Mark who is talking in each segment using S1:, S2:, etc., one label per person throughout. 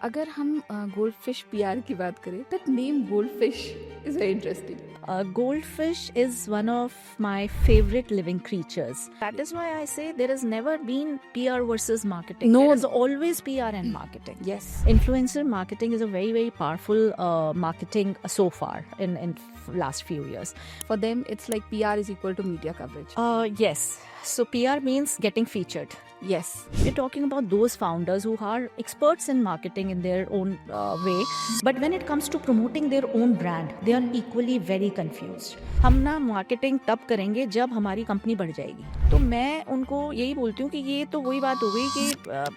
S1: अगर हम goldfish PR की बात करें, that name goldfish is very interesting.
S2: Goldfish is one of my favorite living creatures. That is why I say there has never been PR versus marketing.
S1: No.
S2: There is always PR and marketing.
S1: Yes.
S2: Influencer marketing is a very, very powerful marketing so far in last few years.
S1: For them, it's like PR is equal to media coverage.
S2: Yes. So PR means getting featured.
S1: Yes.
S2: We're talking about those founders who are experts in marketing in their own way, but when it comes to promoting their own brand, they are equally very confused. हम ना marketing तब करेंगे जब हमारी company बढ़ जाएगी. तो मैं उनको यही बोलती हूँ कि ये तो वही बात हो गई कि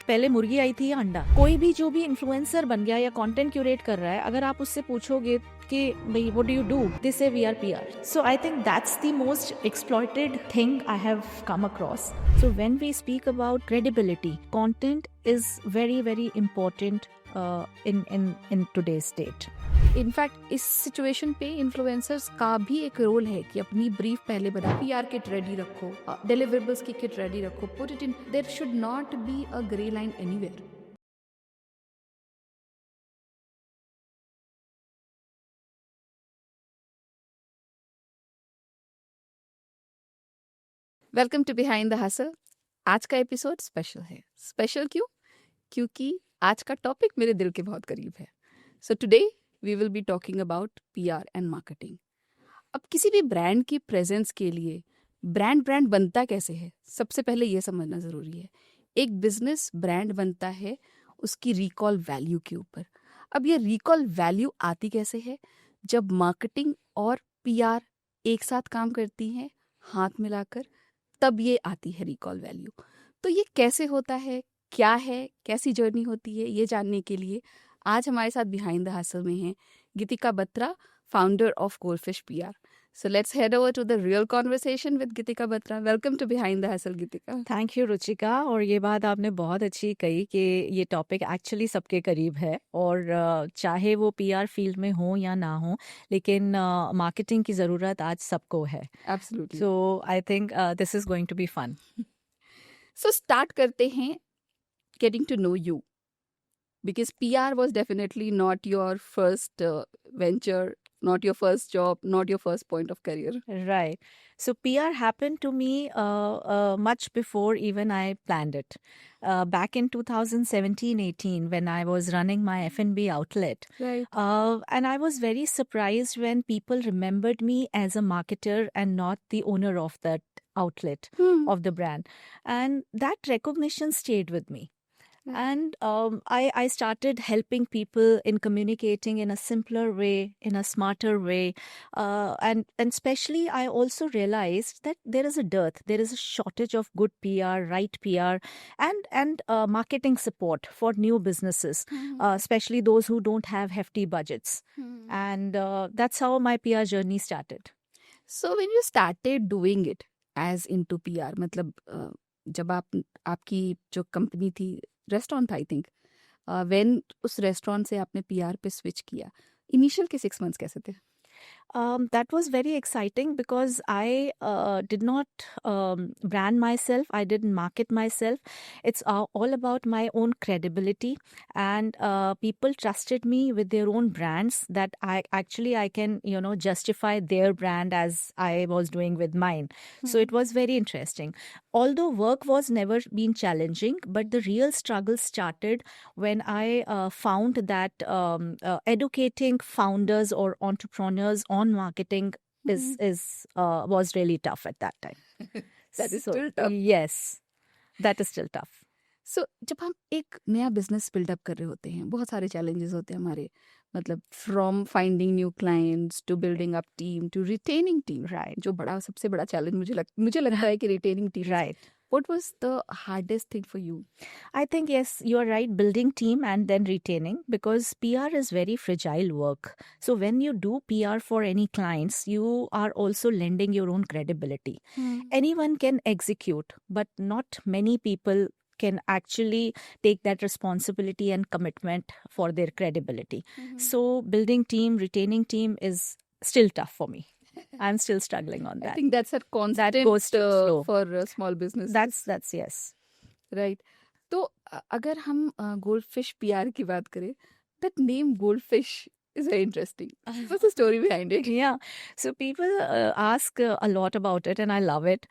S2: पहले मुर्गी आई थी या अंडा. कोई भी जो भी इन्फ्लुएंसर बन गया या कंटेंट क्यूरेट कर रहा है, अगर आप उससे पूछोगे कि भाई what do you do? They say we are PR. So I think that's the most exploited thing I have come across. So when we speak about credibility, content is very, very important in today's date.
S1: In fact इस situation पे influencers का भी एक role है कि अपनी brief पहले बना, पीआर किट रेडी रखो, डिलीवरेबल्स की किट रेडी रखो, put it in. There should not be a grey line anywhere. Welcome to behind the hustle. आज का एपिसोड स्पेशल है. स्पेशल क्यों? क्योंकि आज का टॉपिक मेरे दिल के बहुत करीब है. So today we will be talking about PR and marketing. अब किसी भी ब्रांड की प्रेजेंस के लिए ब्रांड बनता कैसे है, सबसे पहले ये समझना ज़रूरी है. एक बिजनेस ब्रांड बनता है उसकी रिकॉल वैल्यू के ऊपर. अब ये रिकॉल वैल्यू आती कैसे है? जब मार्केटिंग और पीआर एक साथ काम करती हैं हाथ मिलाकर, तब ये आती है रिकॉल वैल्यू. तो ये कैसे होता है, क्या है, कैसी जर्नी होती है, ये जानने के लिए आज हमारे साथ बिहाइंड द हसल में हैं गीतिका Batra, founder of Goldfish PR. So let's head over to the real conversation with Gitika Batra. Welcome to Behind the Hustle, Gitika.
S2: Thank you Ruchika. और ये बात आपने बहुत अच्छी कही कि ये टॉपिक एक्चुअली सबके करीब है, और चाहे वो पीआर फील्ड में हो या ना हो, लेकिन मार्केटिंग की ज़रूरत आज सबको है.
S1: Absolutely.
S2: So I think this is going to be fun.
S1: So start करते हैं getting to know you. Because PR was definitely not your first venture, not your first job, not your first point of career.
S2: Right. So PR happened to me much before even I planned it. Back in 2017-18, when I was running my F&B outlet.
S1: Right.
S2: And I was very surprised when people remembered me as a marketer and not the owner of that outlet of the brand. And that recognition stayed with me. And I started helping people in communicating in a simpler way, in a smarter way. And especially I also realized that there is a dearth, there is a shortage of good PR, right PR, and marketing support for new businesses, especially those who don't have hefty budgets. And that's how my PR journey started.
S1: So when you started doing it as into PR, मतलब जब आपकी जो company थी, restaurant था I think, when उस restaurant से आपने PR पे स्विच किया, इनिशियल के 6 मंथ्स कैसे थे?
S2: That was very exciting because I did not brand myself. I didn't market myself. It's all about my own credibility, and people trusted me with their own brands that I can, justify their brand as I was doing with mine. So it was very interesting. Although work was never been challenging, but the real struggle started when I found that educating founders or entrepreneurs on marketing was really tough at that time.
S1: That is still tough.
S2: Yes, that is still tough.
S1: So जब हम एक नया business buildup कर रहे होते हैं, बहुत सारे चैलेंजेस होते हैं हमारे, मतलब from finding new clients to building up team to retaining team. Right. जो सबसे बड़ा चैलेंज मुझे लगता है कि retaining team.
S2: Right.
S1: What was the hardest thing for you?
S2: I think, yes, you are right, building team and then retaining, because PR is very fragile work. So when you do PR for any clients, you are also lending your own credibility. Anyone can execute, but not many people can actually take that responsibility and commitment for their credibility. So building team, retaining team is still tough for me. I'm still struggling on that.
S1: I think that's a constant
S2: that goes slow
S1: for small businesses.
S2: That's yes.
S1: Right. तो अगर हम goldfish PR की बात करें, that name goldfish is very interesting. What's the story behind it?
S2: Yeah, so people ask a lot about it, and I love it.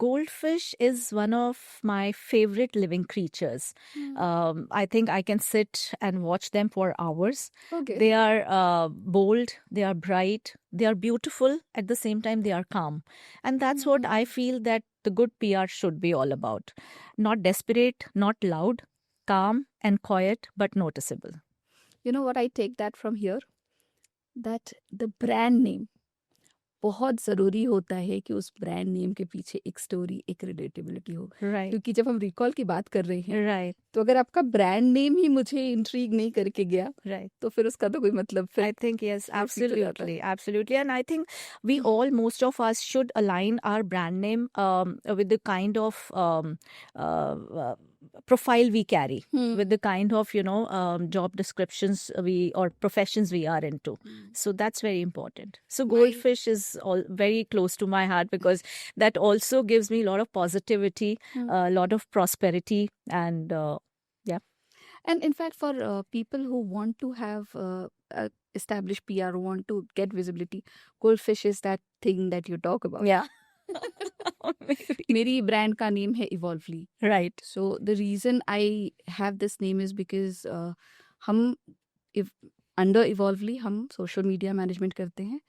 S2: Goldfish is one of my favorite living creatures. I think I can sit and watch them for hours.
S1: Okay.
S2: They are bold, they are bright, they are beautiful, at the same time, they are calm. And that's what I feel that the good PR should be all about. Not desperate, not loud, calm and quiet, but noticeable.
S1: You know what I take that from here? That the brand name, बहुत ज़रूरी होता है कि उस brand name के पीछे एक story, एक रिलेटेबिलिटी हो.
S2: Right,
S1: क्योंकि जब हम रिकॉल की बात कर रहे हैं,
S2: right,
S1: तो अगर आपका ब्रांड नेम ही मुझे इंट्रीग नहीं करके गया,
S2: right.
S1: तो फिर उसका तो कोई मतलब फिर
S2: I think yes,
S1: फिर फीचर ही आता है.
S2: absolutely, absolutely, and I think we all, most of us, should align our brand name with the kind of profile we carry, with the kind of job descriptions we or professions we are into. So that's very important. So goldfish is all very close to my heart because that also gives me a lot of positivity, a lot of prosperity, and yeah.
S1: And in fact, for people who want to have established PR, who want to get visibility, goldfish is that thing that you talk about.
S2: Yeah.
S1: मेरी brand का name है इवॉल्वली.
S2: Right.
S1: So the reason I have this name is because हम under Evolvely हम social media management करते हैं.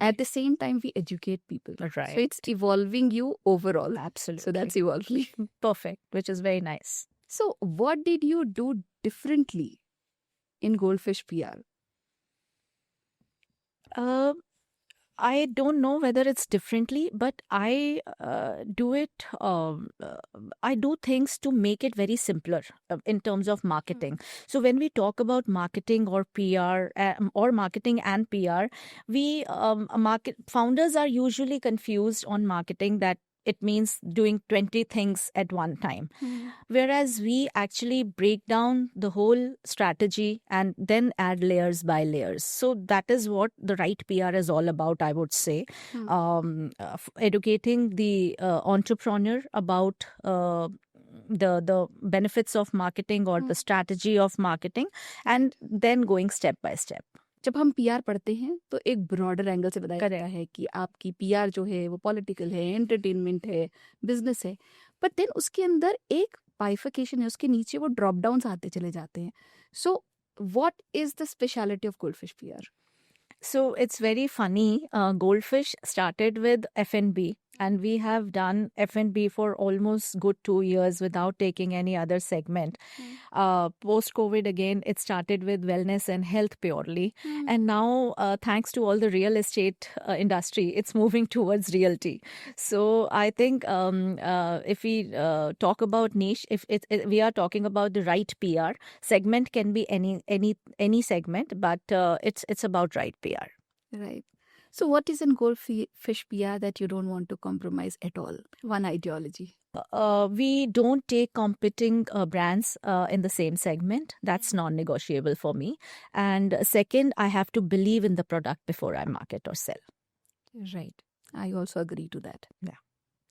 S1: At the same time we educate people.
S2: Right.
S1: So it's evolving you overall.
S2: Absolutely.
S1: So that's Evolvely.
S2: Perfect, which is very nice.
S1: So what did you do differently in Goldfish PR?
S2: I don't know whether it's differently, but I do it. I do things to make it very simpler in terms of marketing. So when we talk about marketing or PR or marketing and PR, we founders are usually confused on marketing, that it means doing 20 things at one time. Whereas we actually break down the whole strategy and then add layers by layers. So that is what the right PR is all about, I would say. Educating the entrepreneur about the benefits of marketing or the strategy of marketing, and then going step by step.
S1: जब हम PR पढ़ते हैं तो एक broader angle से बताया जाता है कि आपकी पीआर जो है वो पॉलिटिकल है, एंटरटेनमेंट है, बिजनेस है, बट देन उसके अंदर एक बाइफिकेशन है, उसके नीचे वो ड्रॉप डाउन्स आते चले जाते हैं. So what is the speciality of goldfish PR?
S2: So it's very funny. Goldfish started with F&B, and we have done F&B for almost good 2 years without taking any other segment. Post-COVID, again, it started with wellness and health purely. And now, thanks to all the real estate industry, it's moving towards realty. So I think if we talk about niche, if we are talking about the right PR, segment can be any segment, but it's about right PR.
S1: Right. So what is in Goldfish PR that you don't want to compromise at all? One ideology.
S2: We don't take competing brands in the same segment. That's non-negotiable for me. And second, I have to believe in the product before I market or sell.
S1: Right. I also agree to that.
S2: Yeah.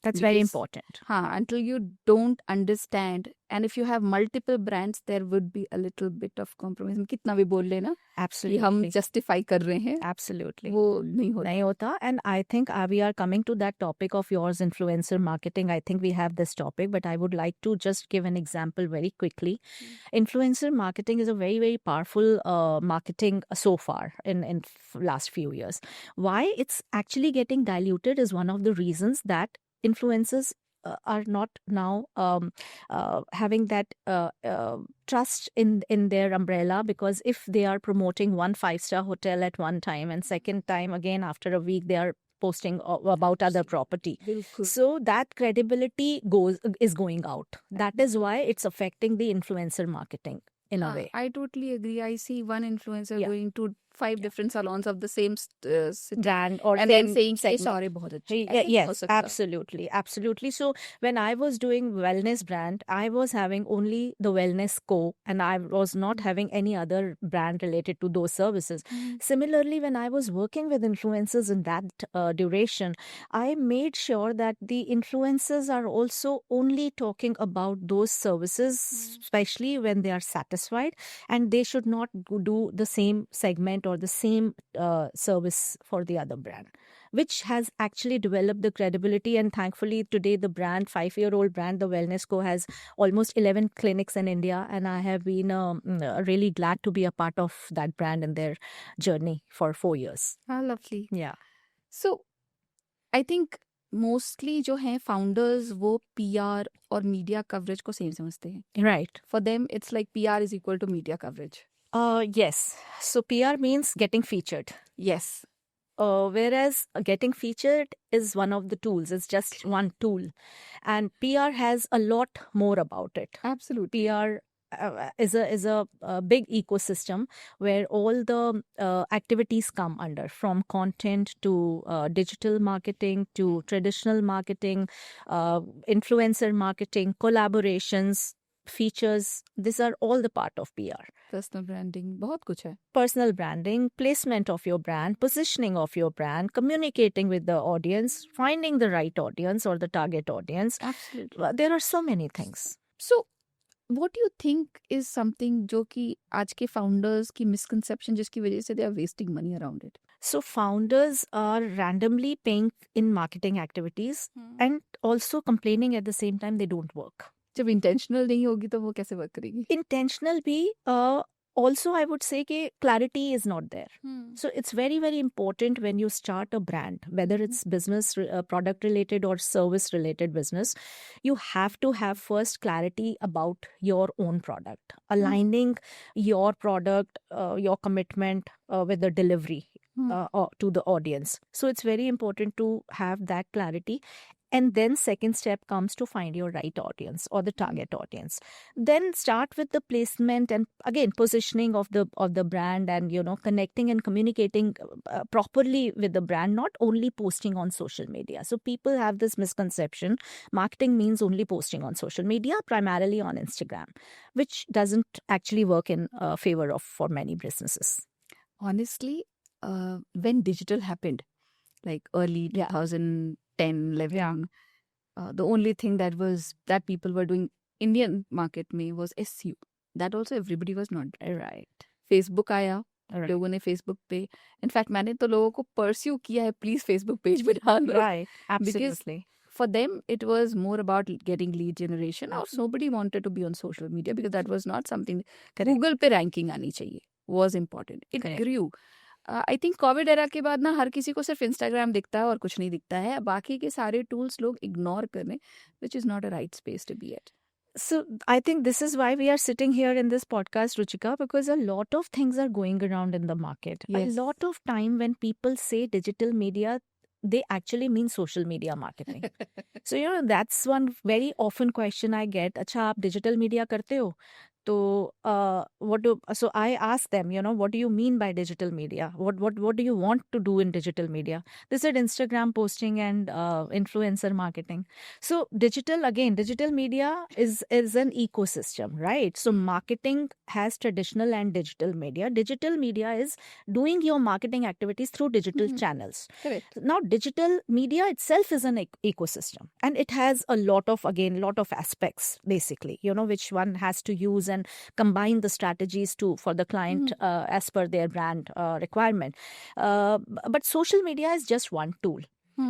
S2: That's very
S1: Because-
S2: important.
S1: Until you don't understand, and if you have multiple brands, there would be a little bit of compromise. हम कितना भी बोल लेना कि
S2: Absolutely.
S1: हम justify कर रहे हैं,
S2: Absolutely.
S1: वो नहीं होता.
S2: Nahi hota. And I think we are coming to that topic of yours, influencer marketing. I think we have this topic, but I would like to just give an example very quickly. Influencer marketing is a very, very powerful marketing so far in last few years. Why it's actually getting diluted is one of the reasons that influencers are not now having that trust in their umbrella, because if they are promoting one 5-star hotel at one time and second time again after a week they are posting about other property,
S1: बिल्कुल.
S2: so that credibility is going out. That is why it's affecting the influencer marketing in a way.
S1: I totally agree. I see one influencer
S2: Yeah.
S1: going to 5 different salons of the same city,
S2: brand or
S1: and then
S2: same
S1: saying कि
S2: segment.
S1: सारे बहुत अच्छे
S2: Yeah,
S1: ऐसा नहीं हो
S2: yes,
S1: सकता.
S2: absolutely. So when I was doing wellness brand, I was having only the wellness co, and I was not having any other brand related to those services. Similarly, when I was working with influencers in that duration, I made sure that the influencers are also only talking about those services, especially when they are satisfied, and they should not do the same segment or the same service for the other brand, which has actually developed the credibility. And thankfully, today the brand, 5-year-old brand, the Wellness Co, has almost 11 clinics in India, and I have been really glad to be a part of that brand in their journey for 4 years.
S1: हाँ, lovely.
S2: Yeah.
S1: So I think mostly जो हैं founders वो PR और media coverage को same समझते हैं.
S2: Right.
S1: For them it's like PR is equal to media coverage.
S2: Yes. So PR means getting featured.
S1: Yes.
S2: Whereas getting featured is one of the tools. It's just one tool. And PR has a lot more about it.
S1: Absolutely.
S2: PR is a big ecosystem where all the activities come under, from content to digital marketing to traditional marketing, influencer marketing, collaborations, features. These are all the part of PR.
S1: Personal branding बहुत कुछ है.
S2: Personal branding, placement of your brand, positioning of your brand, communicating with the audience, finding the right audience or the target audience.
S1: Absolutely.
S2: There are so many things.
S1: So what do you think is something जो कि आज के founders की misconception जिसकी वजह से they are wasting money around it?
S2: So founders are randomly paying in marketing activities and also complaining at the same time they don't work.
S1: जब intentional नहीं होगी तो वो कैसे work करेगी?
S2: Intentional भी also I would say कि clarity is not there. So it's very, very important when you start a brand, whether it's business, product related or service related business, you have to have first clarity about your own product, aligning your product, your commitment with the delivery to the audience. So it's very important to have that clarity. And then second step comes to find your right audience or the target audience. Then start with the placement and again positioning of the brand, and connecting and communicating properly with the brand, not only posting on social media. So people have this misconception marketing means only posting on social media, primarily on Instagram, which doesn't actually work in favor of for many businesses.
S1: Honestly, when digital happened, like early 2010, 11, the only thing that people were doing Indian market में was SEO. That also everybody was not
S2: right.
S1: Facebook आया,
S2: Right.
S1: लोगों ने Facebook पे, in fact मैंने तो लोगों को pursue किया है, प्लीज Facebook पेज पे डाल दो.
S2: Right. Absolutely.
S1: For them, it was more about getting lead generation. Also, nobody wanted to be on social media because that was not something. Google पे ranking आनी चाहिए was important. It
S2: Correct.
S1: grew. I think Covid era के बाद ना हर किसी को सिर्फ Instagram दिखता है और कुछ नहीं दिखता है. बाकी के सारे टूल्स लोग इग्नोर कर रहे, which is not a right space to be at.
S2: So I think this is why we are sitting here in this podcast, Ruchika, because a lot of things are going around in the market.
S1: Yes.
S2: A lot of time when people say digital media, they actually mean social media marketing. So, that's one very often question I get. अच्छा, आप digital media करते हो? So so I ask them, what do you mean by digital media? What do you want to do in digital media? They said Instagram posting and influencer marketing. So digital media is an ecosystem, right? So marketing has traditional and digital media. Digital media is doing your marketing activities through digital channels.
S1: Correct.
S2: Now, digital media itself is an ecosystem, and it has a lot of aspects, basically, which one has to use and combine the strategies for the client as per their brand requirement. But social media is just one tool.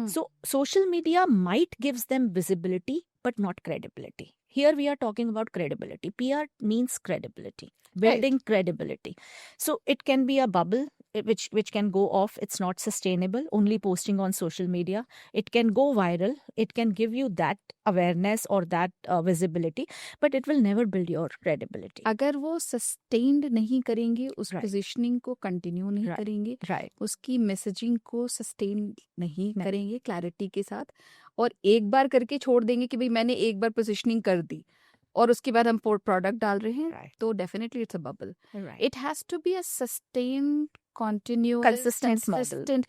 S2: So social media might gives them visibility, but not credibility. Here we are talking about credibility. PR means credibility, building credibility. So it can be a bubble which can go off. It's not sustainable, only posting on social media. It can go viral. It can give you that awareness or that visibility, but it will never build your credibility.
S1: अगर वो sustained नहीं करेंगे, उस
S2: Right.
S1: Positioning को continue नहीं
S2: Right.
S1: करेंगे,
S2: Right.
S1: उसकी messaging को सस्टेन नहीं करेंगे क्लैरिटी के साथ, और एक बार करके छोड़ देंगे कि भाई मैंने एक बार पोजिशनिंग कर दी और उसके बाद हम प्रोडक्ट डाल रहे हैं,
S2: Right.
S1: तो definitely it's a bubble.
S2: Right.
S1: It has to be a sustained continuous,
S2: Consistent model.
S1: consistent,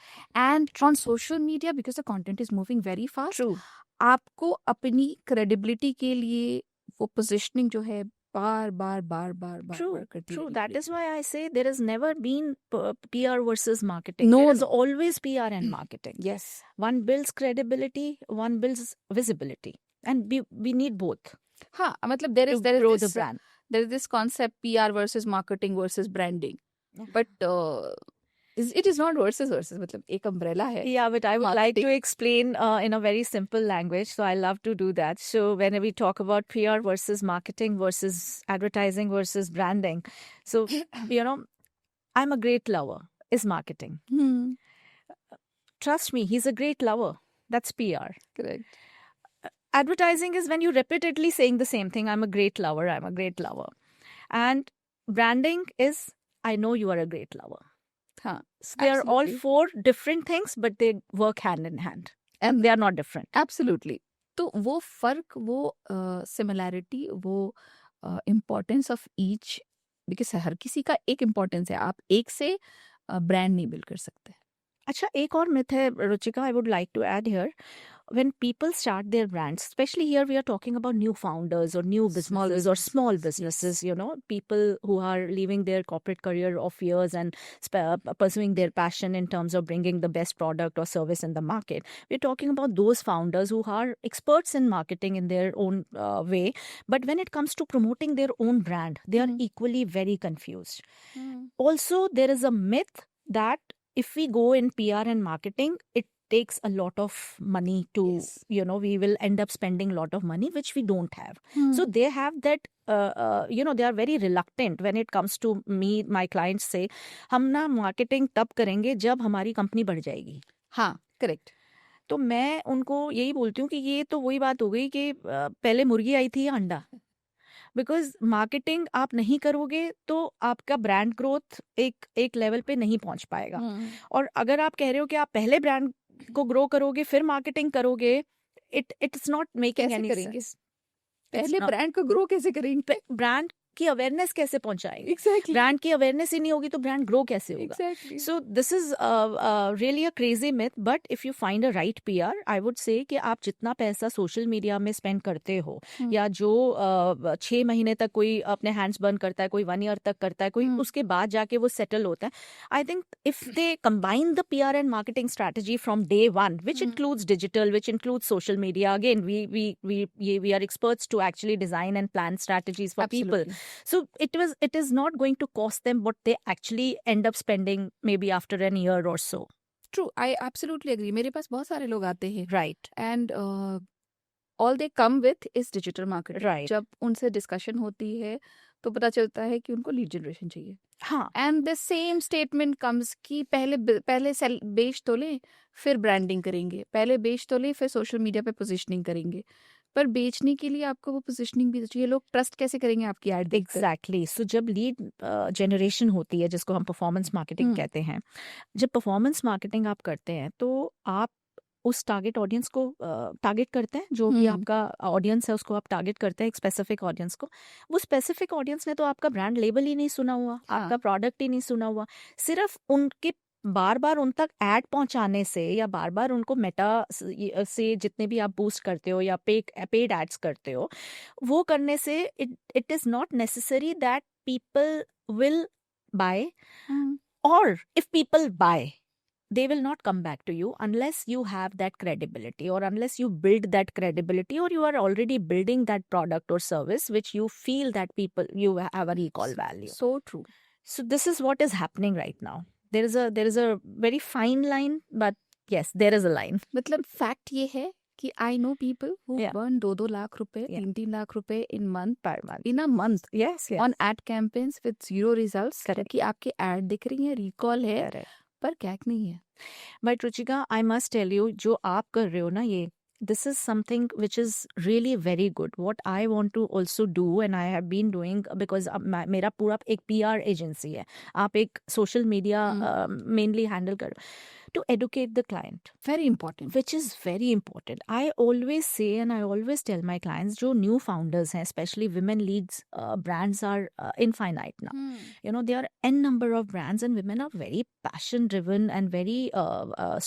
S1: and on social media because the content is moving very fast.
S2: True.
S1: आपको अपनी credibility के लिए वो positioning जो है बार बार
S2: True,
S1: करती
S2: true.
S1: रहनी
S2: That
S1: पड़ेगी.
S2: is why I say there has never been PR versus marketing.
S1: No,
S2: There is
S1: no.
S2: always PR and marketing.
S1: Yes.
S2: One builds credibility, one builds visibility, and we need both
S1: हाँ, मतलब there
S2: to
S1: is
S2: grow
S1: this,
S2: the brand.
S1: there is this concept PR versus marketing versus branding,
S2: Yeah.
S1: but it is not versus मतलब एक umbrella है.
S2: Yeah, but I would like to
S1: Marketing.
S2: explain in a very simple language. So I love to do that. So when we talk about PR versus marketing versus advertising versus branding, so I'm a great lover is marketing. Trust me, he's a great lover. That's PR.
S1: Correct.
S2: Advertising is when you repeatedly saying the same thing. I'm a great lover. I'm a great lover. And branding is I know you are a great lover.
S1: हाँ,
S2: So they are all
S1: absolutely.
S2: four different things, but they work hand in hand. And they are not different.
S1: Absolutely. तो वो फर्क, वो similarity, वो importance of each, because हर किसी का एक importance है. आप एक से ब्रांड नहीं बिल्ड कर सकते.
S2: अच्छा, एक और myth है, Ruchika, I would like to add here. When people start their brands, especially here we are talking about new founders or new businesses or small businesses, people who are leaving their corporate career of years and pursuing their passion in terms of bringing the best product or service in the market. We're talking about those founders who are experts in marketing in their own way. But when it comes to promoting their own brand, they are equally very confused. Also, there is a myth that if we go in PR and marketing, it takes a lot of money to,
S1: Yes.
S2: we will end up spending a lot of money, which we don't have. So they have that, they are very reluctant when it comes to me. My clients say, हम ना marketing तब करेंगे जब हमारी company बढ़ जाएगी.
S1: हाँ, correct.
S2: तो मैं उनको यही बोलती हूँ कि ये तो वही बात हो गई कि पहले मुर्गी आई थी या अंडा. बिकॉज मार्केटिंग आप नहीं करोगे तो आपका ब्रांड ग्रोथ एक लेवल पे नहीं पहुंच पाएगा. और अगर आप कह रहे हो कि आप पहले ब्रांड को ग्रो करोगे फिर मार्केटिंग करोगे, इट्स नॉट मेकिंग
S1: कैसे
S2: एनी
S1: करेंगे?
S2: सेंस.
S1: पहले ब्रांड को ग्रो कैसे करेंगे?
S2: ब्रांड की अवेयरनेस कैसे पहुंचाएंगे?
S1: एग्जैक्टली.
S2: ब्रांड की अवेयरनेस ही नहीं होगी तो ब्रांड ग्रो कैसे होगा?
S1: Exactly.
S2: So this is really a crazy myth, but if you find a right PR, I would say कि आप जितना पैसा सोशल मीडिया में स्पेंड करते हो या जो 6 महीने तक कोई अपने हैंड्स बर्न करता है, कोई 1 ईयर तक करता है, कोई उसके बाद जाके वो सेटल होता है. I think if they combine the PR and marketing strategy from day one, which includes digital, which includes social media, again we are experts to actually design and plan strategies for people. So it is not going to cost them what they actually end up spending maybe after an year or so.
S1: True, I absolutely agree. मेरे पास बहुत सारे लोग आते हैं.
S2: Right.
S1: And all they come with is digital marketing.
S2: Right.
S1: जब उनसे discussion होती है तो पता चलता है कि उनको लीड जनरेशन चाहिए.
S2: हाँ.
S1: And the same statement comes कि पहले सेल बेच तो ले फिर ब्रांडिंग करेंगे, पहले बेच तो ले फिर सोशल मीडिया पे पोजीशनिंग करेंगे. पर बेचने के लिए आपको वो पोजीशनिंग भी चाहिए. लोग ट्रस्ट कैसे करेंगे आपकी एड देखकर?
S2: एग्जैक्टली. सो जब लीड जनरेशन होती है जिसको हम परफॉर्मेंस मार्केटिंग कहते हैं, जब परफॉर्मेंस मार्केटिंग आप करते हैं तो आप उस टारगेट ऑडियंस को टारगेट करते हैं, जो भी आपका ऑडियंस है उसको आप टारगेट करते हैं, एक स्पेसिफिक ऑडियंस को. वो स्पेसिफिक ऑडियंस ने तो आपका ब्रांड लेबल ही नहीं सुना हुआ, आपका प्रोडक्ट ही नहीं सुना हुआ. सिर्फ उनके बार बार उन तक ऐड पहुंचाने से या बार बार उनको मेटा से जितने भी आप बूस्ट करते हो या पेड एड्स करते हो, वो करने से it is not necessary that people will buy. और if people buy, they will not come back to you unless you have that credibility or unless you build that credibility or you are already building that product or service which you feel that people you have a recall value.
S1: So true.
S2: So this is what is happening right now. There is a very fine line, but yes, there is a line.
S1: मतलब fact ये है कि I know people who burn 2-2 lakh रुपए, 3-3 लाख रुपए in a month
S2: Yes.
S1: on ad campaigns with zero results. कि आपके ad दिख रही है, recall है, पर कैक नहीं है.
S2: But Ruchika, I must tell you, जो आप कर रहे हो ना, ये this is something which is really very good. What I want to also do and I have been doing, because मेरा पूरा एक PR एजेंसी है. आप एक सोशल मीडिया मेनली हैंडल कर. to educate the client,
S1: Very important.
S2: which is very important. I always say and I always tell my clients, जो new founders हैं, especially women leads brands are infinite now. You know, there are n number of brands and women are very passion driven and very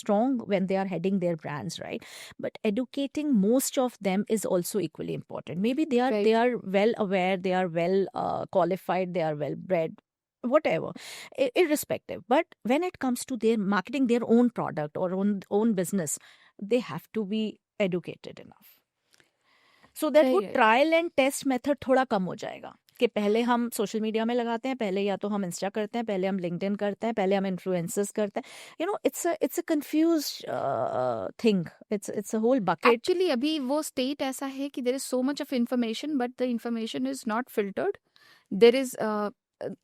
S2: strong when they are heading their brands, right? But educating most of them is also equally important. Maybe they
S1: Right.
S2: are well aware, they are well qualified, they are well bred, whatever, irrespective. But when it comes to their marketing their own product or own business, they have to be educated enough. So that वो
S1: Right.
S2: Trial and test method थोड़ा कम हो जाएगा कि पहले हम social media में लगाते हैं, पहले या तो हम इंस्टा करते हैं, पहले हम लिंक्डइन करते हैं, पहले हम इन्फ्लुएंसर्स करते हैं. You know, it's a confused thing. It's a whole bucket.
S1: Actually अभी वो स्टेट ऐसा है कि there is so much of information but the information is not filtered. There is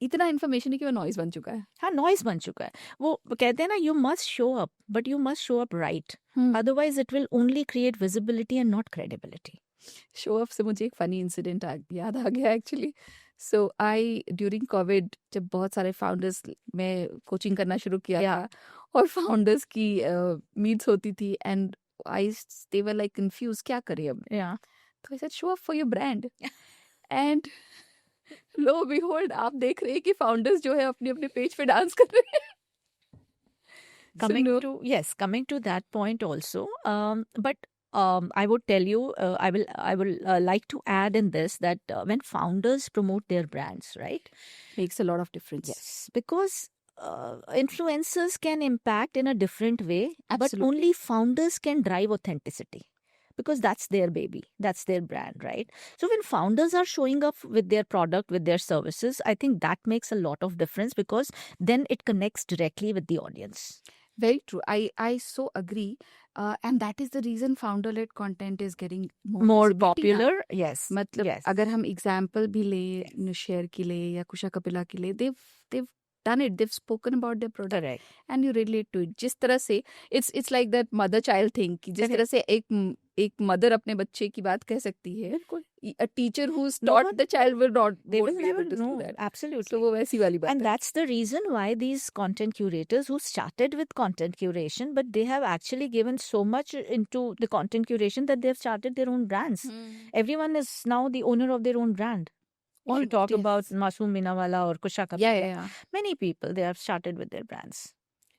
S1: इतना इंफॉर्मेशन है कि वो नॉइज बन चुका है.
S2: हाँ, नॉइज बन चुका है. वो कहते हैं ना, you must show up, but you must show up right, otherwise it will only create visibility and not credibility.
S1: Show off से मुझे एक फनी इंसिडेंट याद आ गया एक्चुअली. सो आई ड्यूरिंग कोविड जब बहुत सारे फाउंडर्स में कोचिंग करना शुरू किया और फाउंडर्स की मीट्स होती थी and I they were like confuse क्या करें अब. तो I said show off for your brand and low behold आप देख रहे हैं कि फाउंडर्स जो है अपने अपने पेज पे डांस कर रहे हैं.
S2: Coming to that point also, but I would tell you, I will like to add in this that when founders promote their brands, right,
S1: makes a lot of difference.
S2: Yes, because influencers can impact in a different way,
S1: Absolutely.
S2: but only founders can drive authenticity. Because that's their baby, that's their brand, right? So when founders are showing up with their product, with their services, I think that makes a lot of difference because then it connects directly with the audience.
S1: Very true. I so agree. And that is the reason founder-led content is getting
S2: More
S1: visibility now.
S2: popular, yes.
S1: मतलब
S2: yes.
S1: अगर हम example भी ले share की ले या कुशा कपिला की ले, they've done it, they've spoken about their product.
S2: Correct.
S1: and you relate to it. जिस तरह से it's like that mother child thing कि जिस तरह से एक मदर अपने बच्चे की बात कह सकती है, a teacher who's taught the child will not
S2: They
S1: won't
S2: will
S1: be
S2: never
S1: able to
S2: know.
S1: do that.
S2: Absolutely.
S1: So वो वैसी वाली बात
S2: And
S1: है.
S2: that's the reason why these content curators who started with content curation, but they have actually given so much into the content curation that they have started their own brands. Everyone is now the owner of their own brand. We should talk about Masoom Minawala or Kusha Kapila.
S1: Yeah.
S2: Many people, they have started with their brands.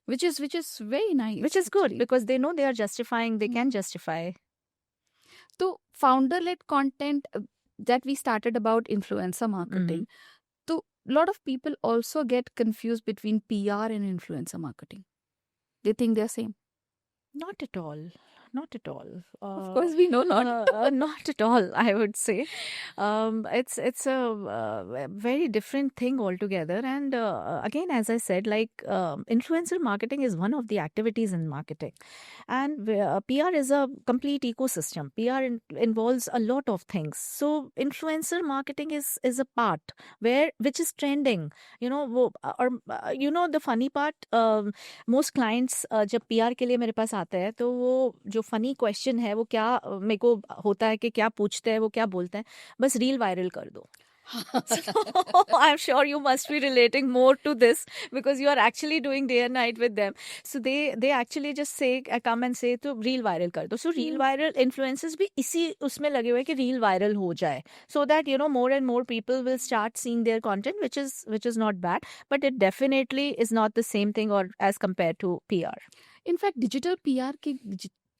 S1: Which is very nice.
S2: Which is good
S1: actually.
S2: because they know they are justifying, they can justify.
S1: So founder-led content that we started about influencer marketing. So a lot of people also get confused between PR and influencer marketing. They think they're same.
S2: Not at all. Not at all.
S1: Of course, we know not.
S2: Not at all, I would say. It's a very different thing altogether. And again, as I said, like influencer marketing is one of the activities in marketing. And PR is a complete ecosystem. PR involves a lot of things. So influencer marketing is a part which is trending. You know, you know the funny part, most clients जब PR के लिए मेरे पास आते हैं तो वो जो funny question है वो क्या मेरे को होता है कि क्या पूछते हैं, वो क्या बोलते हैं, बस रील वायरल कर दो. So I'm sure you must be relating more to this because you are actually doing day and night with them. So they actually just say, come and say तो रील वायरल कर दो. So reel viral influencers भी इसी उसमें लगे हुए कि reel viral हो जाए, so that you know more and more people will start seeing their content, which is not bad, but it definitely is not the same thing or as compared to PR.
S1: In fact, digital PR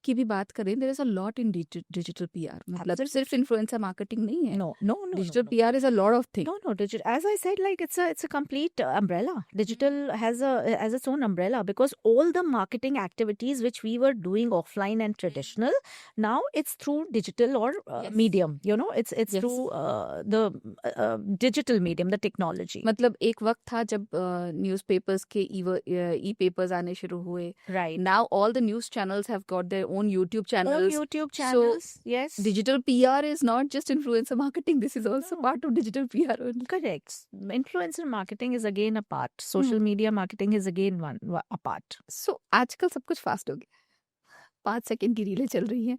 S1: की भी बात करें, there is a lot in digital PR. मतलब सिर्फ influencer marketing नहीं है.
S2: No.
S1: Digital PR is a lot of things.
S2: No, digital. As I said, like it's a complete umbrella. Digital has its own umbrella because all the marketing activities which we were doing offline and traditional, now it's through digital or medium. You know, it's through the digital medium, the technology.
S1: मतलब एक वक्त था जब newspapers के e-papers आने शुरू हुए.
S2: Right.
S1: Now all the news channels have got their own YouTube channels.
S2: So, yes.
S1: Digital PR is not just influencer marketing. This is also part of digital PR only.
S2: Correct. Influencer marketing is again a part. Social media marketing is again a part.
S1: So, आजकल सब कुछ fast हो गया. 5 second की रीलें चल रही हैं.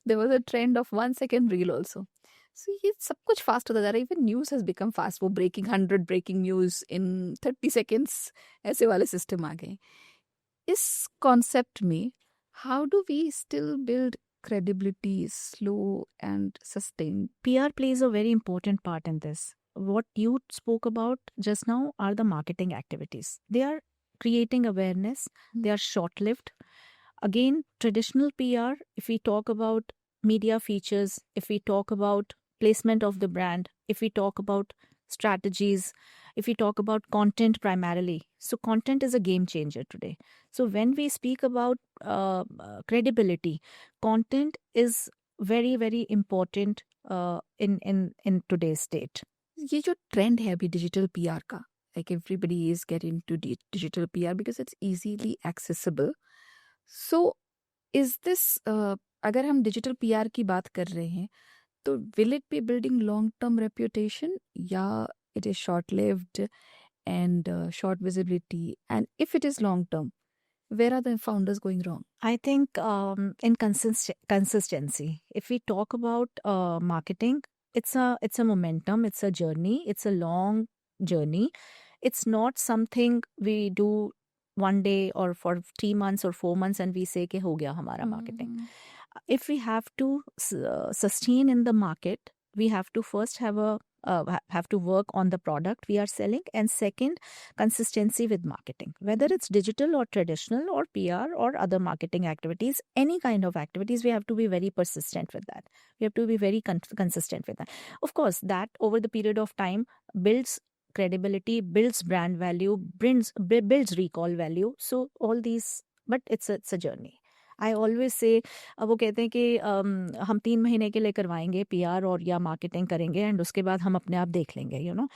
S1: There was a trend of 1 second reel also. So, ये सब कुछ fast होता जा रहा है. Even news has become fast. वो 100 breaking news in 30 seconds ऐसे वाले system आ गए. इस कॉन्सेप्ट में how do we still build credibility slow and sustained?
S2: PR plays a very important part in this. What you spoke about just now are the marketing activities. They are creating awareness, they are short lived. Again, traditional PR, if we talk about media features, if we talk about placement of the brand, if we talk about strategies, if we talk about content primarily, so content is a game changer today. So when we speak about credibility, content is very very important in today's state.
S1: ये जो trend है अभी digital PR का, like everybody is getting to digital PR because it's easily accessible. So is this, अगर हम digital PR की बात कर रहे हैं तो will it be building long term reputation या it is short lived and short visibility? And if it is long term, where are the founders going wrong?
S2: I think in consistency. If we talk about marketing, it's a momentum, it's a journey, it's a long journey. It's not something we do one day or for 3 months or 4 months and we say कि हो गया हमारा marketing. If we have to sustain in the market, we have to first have to work on the product we are selling, and second, consistency with marketing, whether it's digital or traditional or PR or other marketing activities, any kind of activities. We have to be very persistent with that. We have to be very consistent with that. Of course, that over the period of time builds credibility, builds brand value, builds recall value. So all these, but it's a journey. I always say, वो कहते हैं कि हम 3 महीने के लिए करवाएंगे PR और या मार्केटिंग करेंगे एंड उसके बाद हम अपने आप देख लेंगे, you know,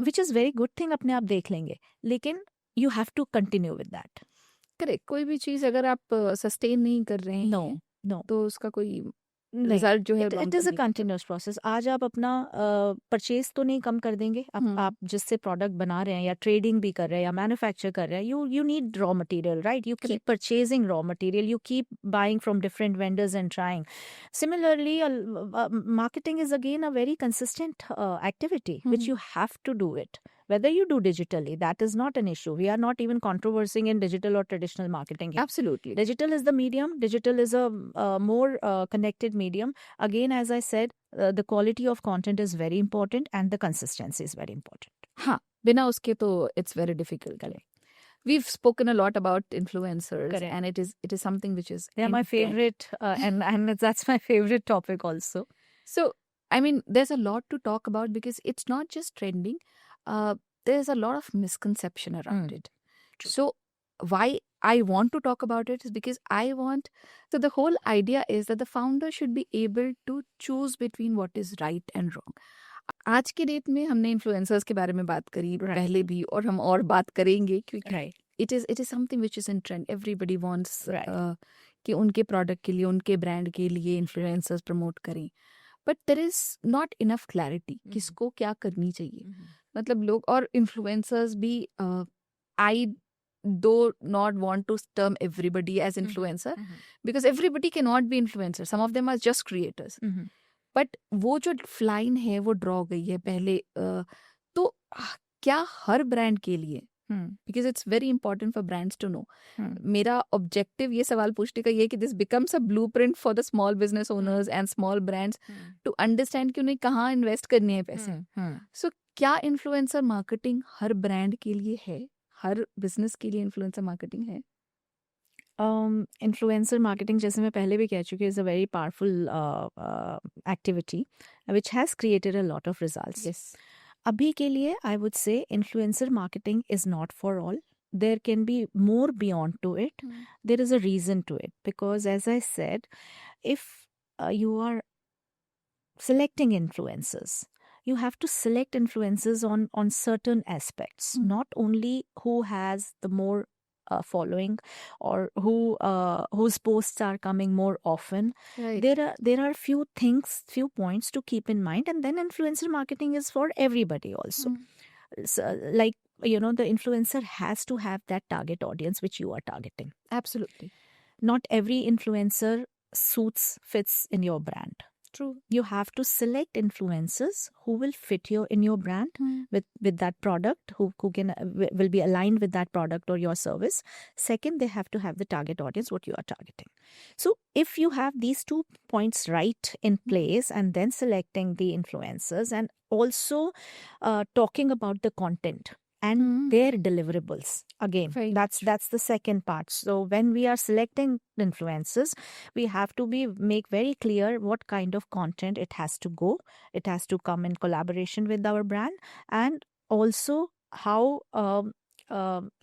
S2: which is very good thing, अपने आप देख लेंगे, लेकिन you have to continue with that.
S1: Correct. कोई भी चीज़ अगर आप सस्टेन नहीं कर रहे हैं
S2: नो
S1: तो उसका कोई
S2: नहीं,
S1: रिजल्ट जो है
S2: it is a continuous process. आज आप अपना परचेज तो नहीं कम कर देंगे, आप जिससे प्रोडक्ट बना रहे हैं या ट्रेडिंग भी कर रहे हैं या मैन्युफैक्चर कर रहे हैं, you need raw material, right? You keep purchasing raw material, you keep buying from different vendors and trying. Similarly, marketing is again a very consistent activity which you have to do it. Whether you do digitally, that is not an issue. We are not even controversing in digital or traditional marketing.
S1: Absolutely.
S2: Digital is the medium. Digital is a more connected medium. Again, as I said, the quality of content is very important and the consistency is very important.
S1: हाँ, बिना उसके तो it's very difficult.
S2: Correct.
S1: We've spoken a lot about influencers.
S2: Correct.
S1: And it is something which is
S2: They are my favorite and that's my favorite topic also.
S1: So, I mean, there's a lot to talk about because it's not just trending. There's a lot of misconception around it.
S2: True.
S1: So why I want to talk about it is because so the whole idea is that the founder should be able to choose between what is right and wrong. आज के date में हमने influencers के बारे में बात करी पहले भी, और हम और बात करेंगे क्योंकि it is something which is in trend. Everybody wants कि उनके प्रोडक्ट के लिए, उनके ब्रांड के लिए इन्फ्लुएंसर्स प्रमोट करें. But there is not enough clarity किसको क्या करनी चाहिए. मतलब लोग और इन्फ्लुएंसर्स भी, आई do not want to term everybody as influencer because everybody cannot be influencer. Some of them are just creators. But वो जो लाइन है वो ड्रॉ गई है पहले. तो क्या हर ब्रांड के लिए, because it's very important for brands to know. मेरा ऑब्जेक्टिव ये सवाल पूछने का ये कि this becomes a blueprint for the small business owners and small brands to understand कि उन्हें कहाँ इन्वेस्ट करने हैं पैसे. So क्या इन्फ्लुएंसर मार्केटिंग हर ब्रांड के लिए है, हर बिजनेस के लिए इन्फ्लुएंसर मार्केटिंग है?
S2: इन्फ्लुएंसर मार्केटिंग, जैसे मैं पहले भी कह चुकी हूँ, is a very powerful activity which has created a lot of results.
S1: Yes.
S2: अभी के लिए I would say influencer marketing is not for all. There can be more beyond to it. There is a reason to it because, as I said, if you are selecting influencers, you have to select influencers on certain aspects, not only who has the more following or whose posts are coming more often.
S1: Right.
S2: There are few points to keep in mind, and then influencer marketing is for everybody also. So, like, you know, the influencer has to have that target audience which you are targeting.
S1: Absolutely.
S2: Not every influencer fits in your brand.
S1: True.
S2: You have to select influencers who will fit in your brand with that product, who can will be aligned with that product or your service. Second, they have to have the target audience what you are targeting. So if you have these 2 points right in place, and then selecting the influencers, and also talking about the content and their deliverables, again,
S1: Right.
S2: that's the second part. So when we are selecting influencers, we have to make very clear what kind of content it has to go. It has to come in collaboration with our brand, and also how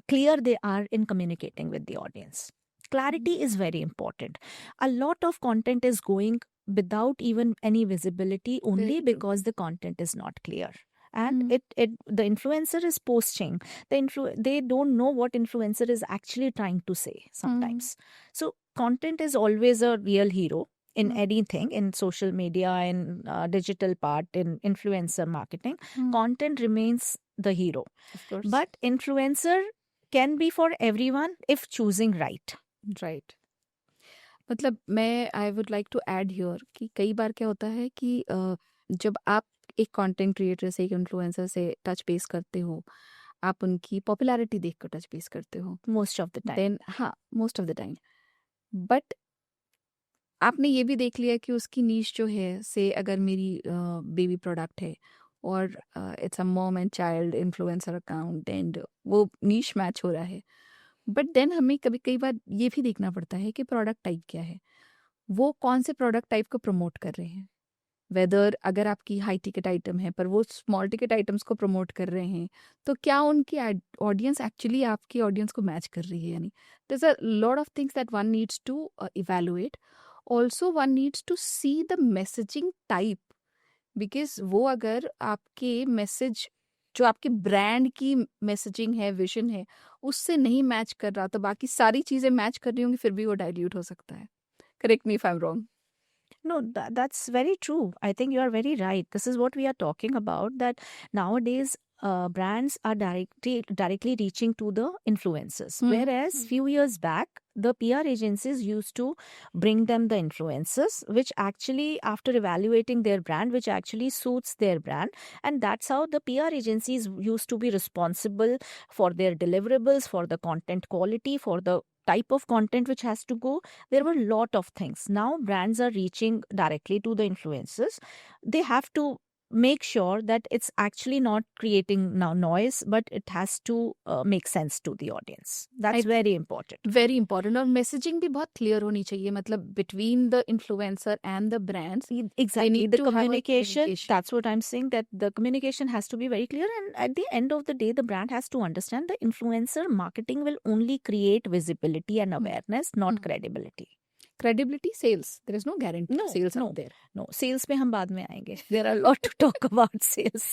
S2: clear they are in communicating with the audience. Clarity is very important. A lot of content is going without even any visibility, only
S1: Very true.
S2: because the content is not clear. And the influencer is posting, they don't know what influencer is actually trying to say sometimes. So content is always a real hero in anything, in social media, in digital part, in influencer marketing. Content remains the hero.
S1: Of course.
S2: But influencer can be for everyone if choosing right.
S1: Right मतलब मैं I would like to add here कि कई बार क्या होता है कि जब आप एक कंटेंट क्रिएटर से, एक इन्फ्लुएंसर से टच बेस करते हो, आप उनकी पॉपुलैरिटी देख कर टच बेस करते हो
S2: most of the time.
S1: Then हाँ, most of the time. But आपने ये भी देख लिया कि उसकी नीश जो है, से अगर मेरी बेबी प्रोडक्ट है और it's a mom and child influencer account and वो नीश मैच हो रहा है, बट देन हमें कभी कई बार ये भी देखना पड़ता है कि प्रोडक्ट टाइप क्या है, वो कौन से प्रोडक्ट टाइप को प्रमोट कर रहे हैं। वेदर अगर आपकी हाई टिकट आइटम है पर वो स्मॉल टिकट आइटम्स को प्रमोट कर रहे हैं, तो क्या उनकी ऑडियंस एक्चुअली आपकी ऑडियंस को मैच कर रही है? यानी there is a lot of things that one needs to evaluate. Also one needs to see the messaging type, because वो अगर आपके मैसेज जो आपके ब्रांड की मैसेजिंग है, विजन है, उससे नहीं मैच कर रहा, तो बाकी सारी चीज़ें मैच कर रही होंगी, फिर भी वो डाइल्यूट हो सकता है। Correct me if I am wrong.
S2: No, that's very true. I think you are very right. This is what we are talking about, that nowadays brands are directly reaching to the influencers. Whereas few years back, the PR agencies used to bring them the influencers, which actually, after evaluating their brand, which actually suits their brand. And that's how the PR agencies used to be responsible for their deliverables, for the content quality, for the type of content which has to go. There were a lot of things. Now brands are reaching directly to the influencers. They have to make sure that it's actually not creating now noise, but it has to make sense to the audience. That's very important.
S1: Very important. और messaging भी बहुत clear होनी चाहिए, मतलब between the influencer and the brands.
S2: Exactly.
S1: need
S2: The
S1: to have a
S2: communication,
S1: communication.
S2: that's what I'm saying, that the communication has to be very clear. And at the end of the day, the brand has to understand the influencer marketing will only create visibility and awareness, not credibility.
S1: Credibility, sales, there is no guarantee
S2: No,
S1: sales
S2: no.
S1: Out there.
S2: No, sales पे हम बाद में आएंगे. There are a lot to talk about sales.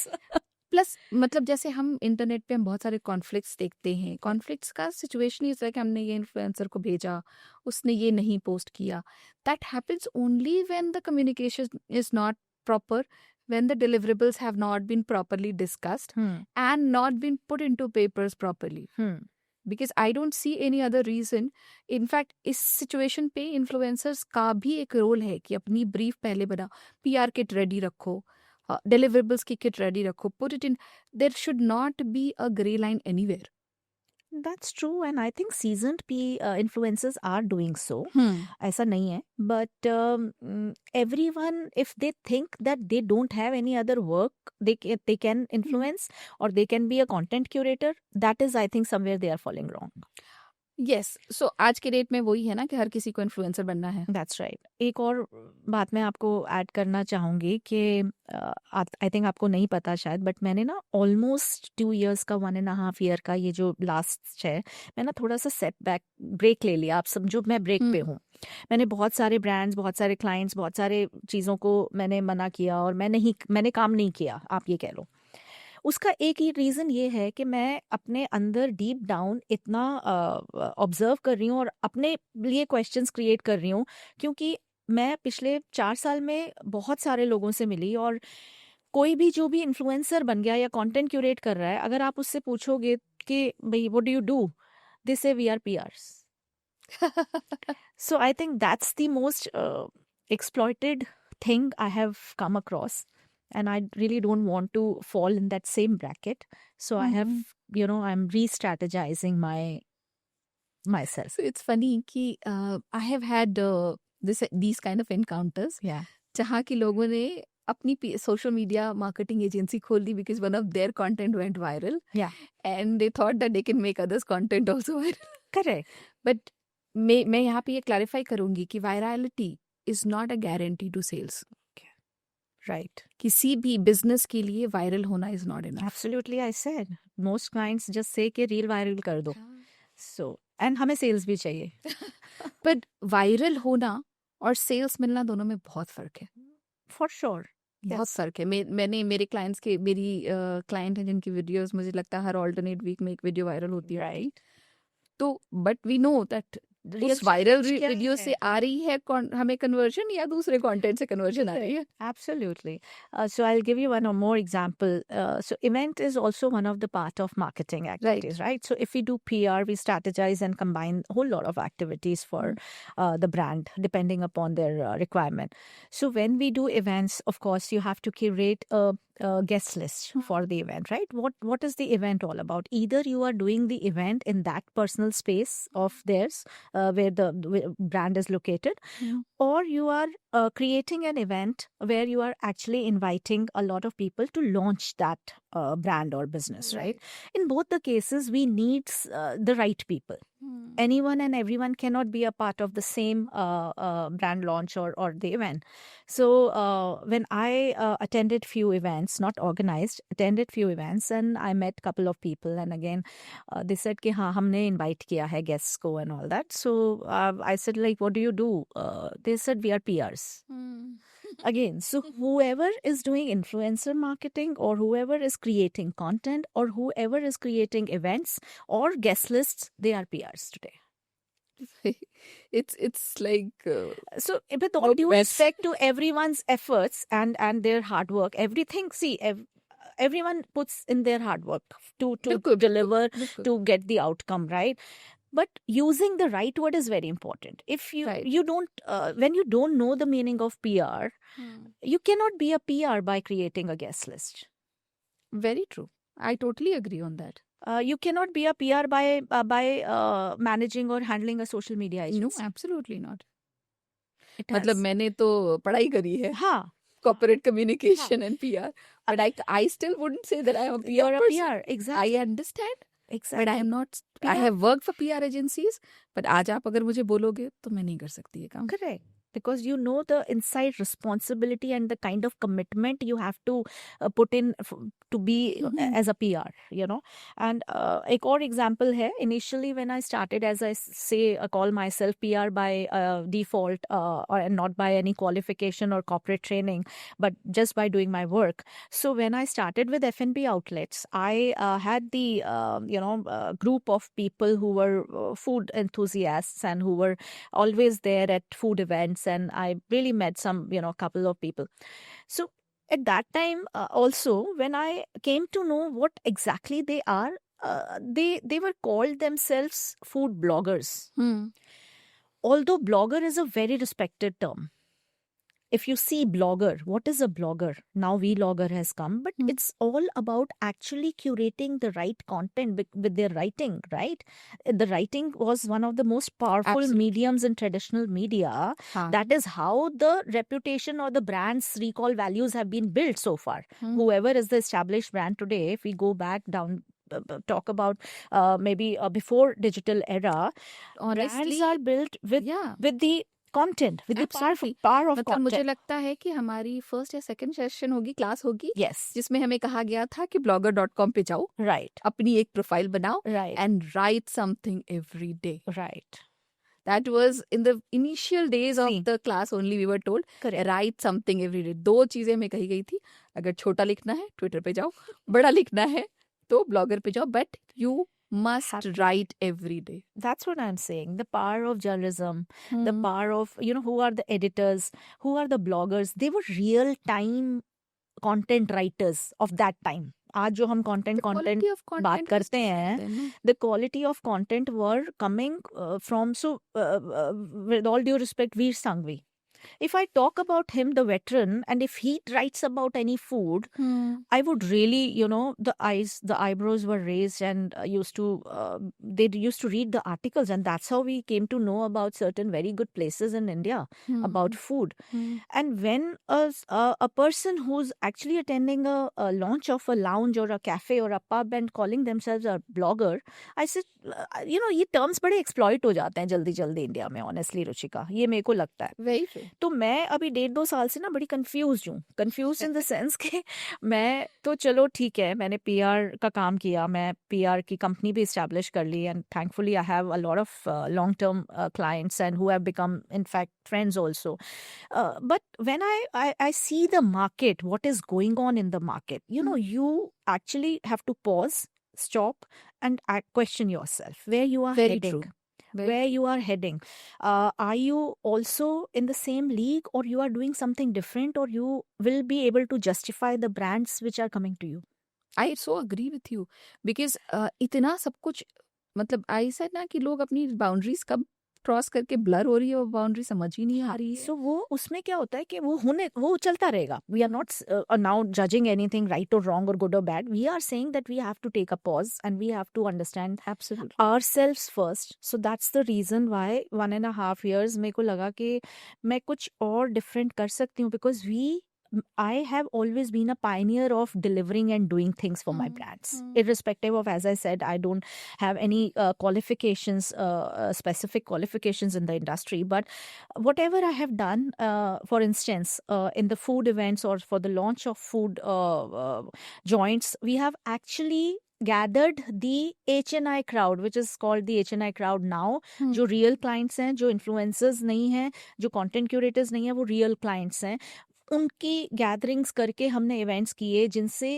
S1: Plus मतलब जैसे हम internet पे हम बहुत सारे कॉन्फ्लिक्ट्स देखते हैं। कॉन्फ्लिक्ट्स का सिचुएशन इस तरह कि हमने ये इन्फ्लुएंसर को भेजा, उसने ये नहीं पोस्ट किया। That happens only when the communication is not proper, when the deliverables have not been properly discussed and not been put into papers properly. Because I don't see any other reason. In fact, इस situation पे influencers का भी एक role है कि अपनी brief पहले बना, PR किट रेडी रखो, deliverables की किट रेडी रखो, put it in. There should not be a grey line anywhere.
S2: That's true, and I think seasoned influencers are doing so. ऐसा नहीं है, but everyone, if they think that they don't have any other work, they can influence or they can be a content curator. That is, I think, somewhere they are falling wrong.
S1: Yes, so आज के date में वही है ना कि हर किसी को influencer बनना है।
S2: That's right. एक और बात मैं आपको ऐड करना चाहूँगी कि आई थिंक आपको नहीं पता शायद, बट मैंने ना ऑलमोस्ट 2 years का 1.5 year का ये जो लास्ट है, मैं ना थोड़ा सा सेटबैक ब्रेक ले लिया। आप समझो मैं ब्रेक पे हूँ। मैंने बहुत सारे ब्रांड्स, बहुत सारे क्लाइंट्स, बहुत सारे चीज़ों को मैंने मना किया और मैंने काम नहीं किया, आप ये कह लो। उसका एक ही रीज़न ये है कि मैं अपने अंदर डीप डाउन इतना ऑब्जर्व कर रही हूँ और अपने लिए क्वेश्चंस क्रिएट कर रही हूँ, क्योंकि मैं पिछले 4 साल में बहुत सारे लोगों से मिली और कोई भी जो भी इन्फ्लुएंसर बन गया या कंटेंट क्यूरेट कर रहा है, अगर आप उससे पूछोगे कि भाई what do you do, they say we are PRs. So I think that's the most exploited thing I have come across, and I really don't want to fall in that same bracket. So I have, I'm re-strategizing myself.
S1: So it's funny कि I have had these kind of encounters
S2: Yeah.
S1: जहाँ के लोगों ने अपनी social media marketing agency खोल दी because one of their content went viral.
S2: Yeah.
S1: And they thought that they can make others content also viral.
S2: Correct.
S1: But मैं यहाँ पे ये clarify करूँगी कि virality is not a guarantee to sales.
S2: Right.
S1: किसी भी business के लिए viral होना is not enough.
S2: Absolutely, I said. Most clients just say कि reel viral कर दो. So, and हमें sales भी चाहिए.
S1: But viral होना और sales मिलना दोनों में बहुत फर्क है.
S2: For sure.
S1: बहुत फर्क है. मैंने मेरे क्लाइंट्स के मेरी क्लाइंट हैं जिनकी वीडियोस मुझे लगता है हर ऑल्टरनेट वीक में एक वीडियो वायरल होती है.
S2: Right.
S1: तो बट वी नो दैट उस वायरल वीडियो से आ रही है हमें कन्वर्जन या दूसरे कंटेंट से कन्वर्जन आ रही है.
S2: Absolutely. So I'll give you one or more example. So event is also one of the part of marketing activities, right? So if we do PR, we strategize and combine a whole lot of activities for the brand, depending upon their requirement. So when we do events, of course, you have to curate a guest list for the event, right? What is the event all about? Either you are doing the event in that personal space of theirs, where the brand is located, or you are creating an event where you are actually inviting a lot of people to launch that brand or business, right? In both the cases, we need the right people. Anyone and everyone cannot be a part of the same brand launch or the event. So when I attended few events, not organized, attended few events, and I met couple of people, and again they said कि हाँ हमने invite किया है guests को and all that. So I said like, what do you do? They said we are PRs. Again, so whoever is doing influencer marketing or whoever is creating content or whoever is creating events or guest lists, they are PRs today.
S1: It's like
S2: so with all due respect to everyone's efforts and their hard work, everything, see, everyone puts in their hard work to deliver, to get the outcome, right? But using the right word is very important. If you don't, when you don't know the meaning of PR, you cannot be a PR by creating a guest list.
S1: Very true. I totally agree on that.
S2: You cannot be a PR by managing or handling a social media agency.
S1: No, absolutely not. मतलब मैंने तो पढ़ाई करी है.
S2: हाँ.
S1: Corporate communication and PR. But I still wouldn't say that I am a PR
S2: You're
S1: person.
S2: a PR, exactly.
S1: I understand.
S2: Exactly.
S1: But I am not. PR. I have worked for PR agencies. But आज आप अगर मुझे बोलोगे तो मैं नहीं कर सकती ये काम.
S2: Correct. Because you know the inside responsibility and the kind of commitment you have to put in to be as a PR, you know. And एक और example है, initially when I started, as I say, call myself PR by default or not by any qualification or corporate training, but just by doing my work. So when I started with F&B outlets, I had the group of people who were food enthusiasts and who were always there at food events. And I really met some, couple of people. So at that time, also, when I came to know what exactly they are, they were called themselves food bloggers. Although blogger is a very respected term. If you see blogger, what is a blogger? Now vlogger has come, but it's all about actually curating the right content with their writing, right? The writing was one of the most powerful mediums in traditional media. That is how the reputation or the brand's recall values have been built so far. Whoever is the established brand today, if we go back down, talk about maybe before digital era, honestly, brands are built with the content, with the power of content.
S1: मुझे लगता है कि हमारी first या second session होगी, class होगी, जिसमें हमें कहा गया था कि blogger.com पे जाओ, अपनी एक प्रोफाइल बनाओ, and write something every day. That was in the initial days of the class only we were told. Write something every day. दो चीजें हमें कही गई थी. अगर छोटा लिखना है ट्विटर पे जाओ, बड़ा लिखना है तो ब्लॉगर पे जाओ, but you must write every day.
S2: That's what I'm saying. The power of journalism, the power of, who are the editors, who are the bloggers. They were real-time content writers of that time. आज जो हम content बात करते हैं, the quality of content were coming from, with all due respect, Veer Sanghvi. if I talk about him, the veteran, and if he writes about any food, I would really, the eyebrows were raised, and they used to read the articles, and that's how we came to know about certain very good places in India about food. And when a person who's actually attending a launch of a lounge or a cafe or a pub and calling themselves a blogger, I said, ये terms बड़े exploit हो जाते हैं जल्दी जल्दी India में, honestly Ruchika, ये मेरे को लगता है.
S1: Very true.
S2: तो मैं अभी 1.5-2 साल से ना बड़ी कंफ्यूज हूँ. कंफ्यूज इन द सेंस कि मैं तो चलो ठीक है, मैंने पीआर का काम किया, मैं पीआर की कंपनी भी इस्टेब्लिश कर ली, and thankfully I have a lot of long term clients and who have become in fact friends also. But when I see the market, what is going on in the market, you actually have to pause, stop, and question yourself where you are
S1: Very
S2: heading.
S1: true.
S2: Where you are heading. Are you also in the same league, or you are doing something different, or you will be able to justify the brands which are coming to you?
S1: I so agree with you because इतना सब कुछ, मतलब I said ना कि लोग अपनी boundaries कब cross करके ब्लर हो रही है, वो बाउंड्री समझ ही नहीं आ रही है.
S2: So वो उसमें क्या होता है कि वो चलता रहेगा. We are not now judging anything right or wrong or good or bad. We are saying that we have to take a pause and we have to understand
S1: Absolutely.
S2: ourselves first. So that's the reason why 1.5 years मेरे को लगा कि मैं कुछ और different कर सकती हूँ, because I have always been a pioneer of delivering and doing things for my brands, irrespective of, as I said, I don't have any qualifications, specific qualifications in the industry, but whatever I have done, for instance, in the food events or for the launch of food joints, we have actually gathered the HNI crowd, which is called the HNI crowd now. जो real clients हैं, जो influencers नहीं हैं, जो content curators नहीं हैं, वो real clients हैं. उनकी गैदरिंग्स करके हमने इवेंट्स किए जिनसे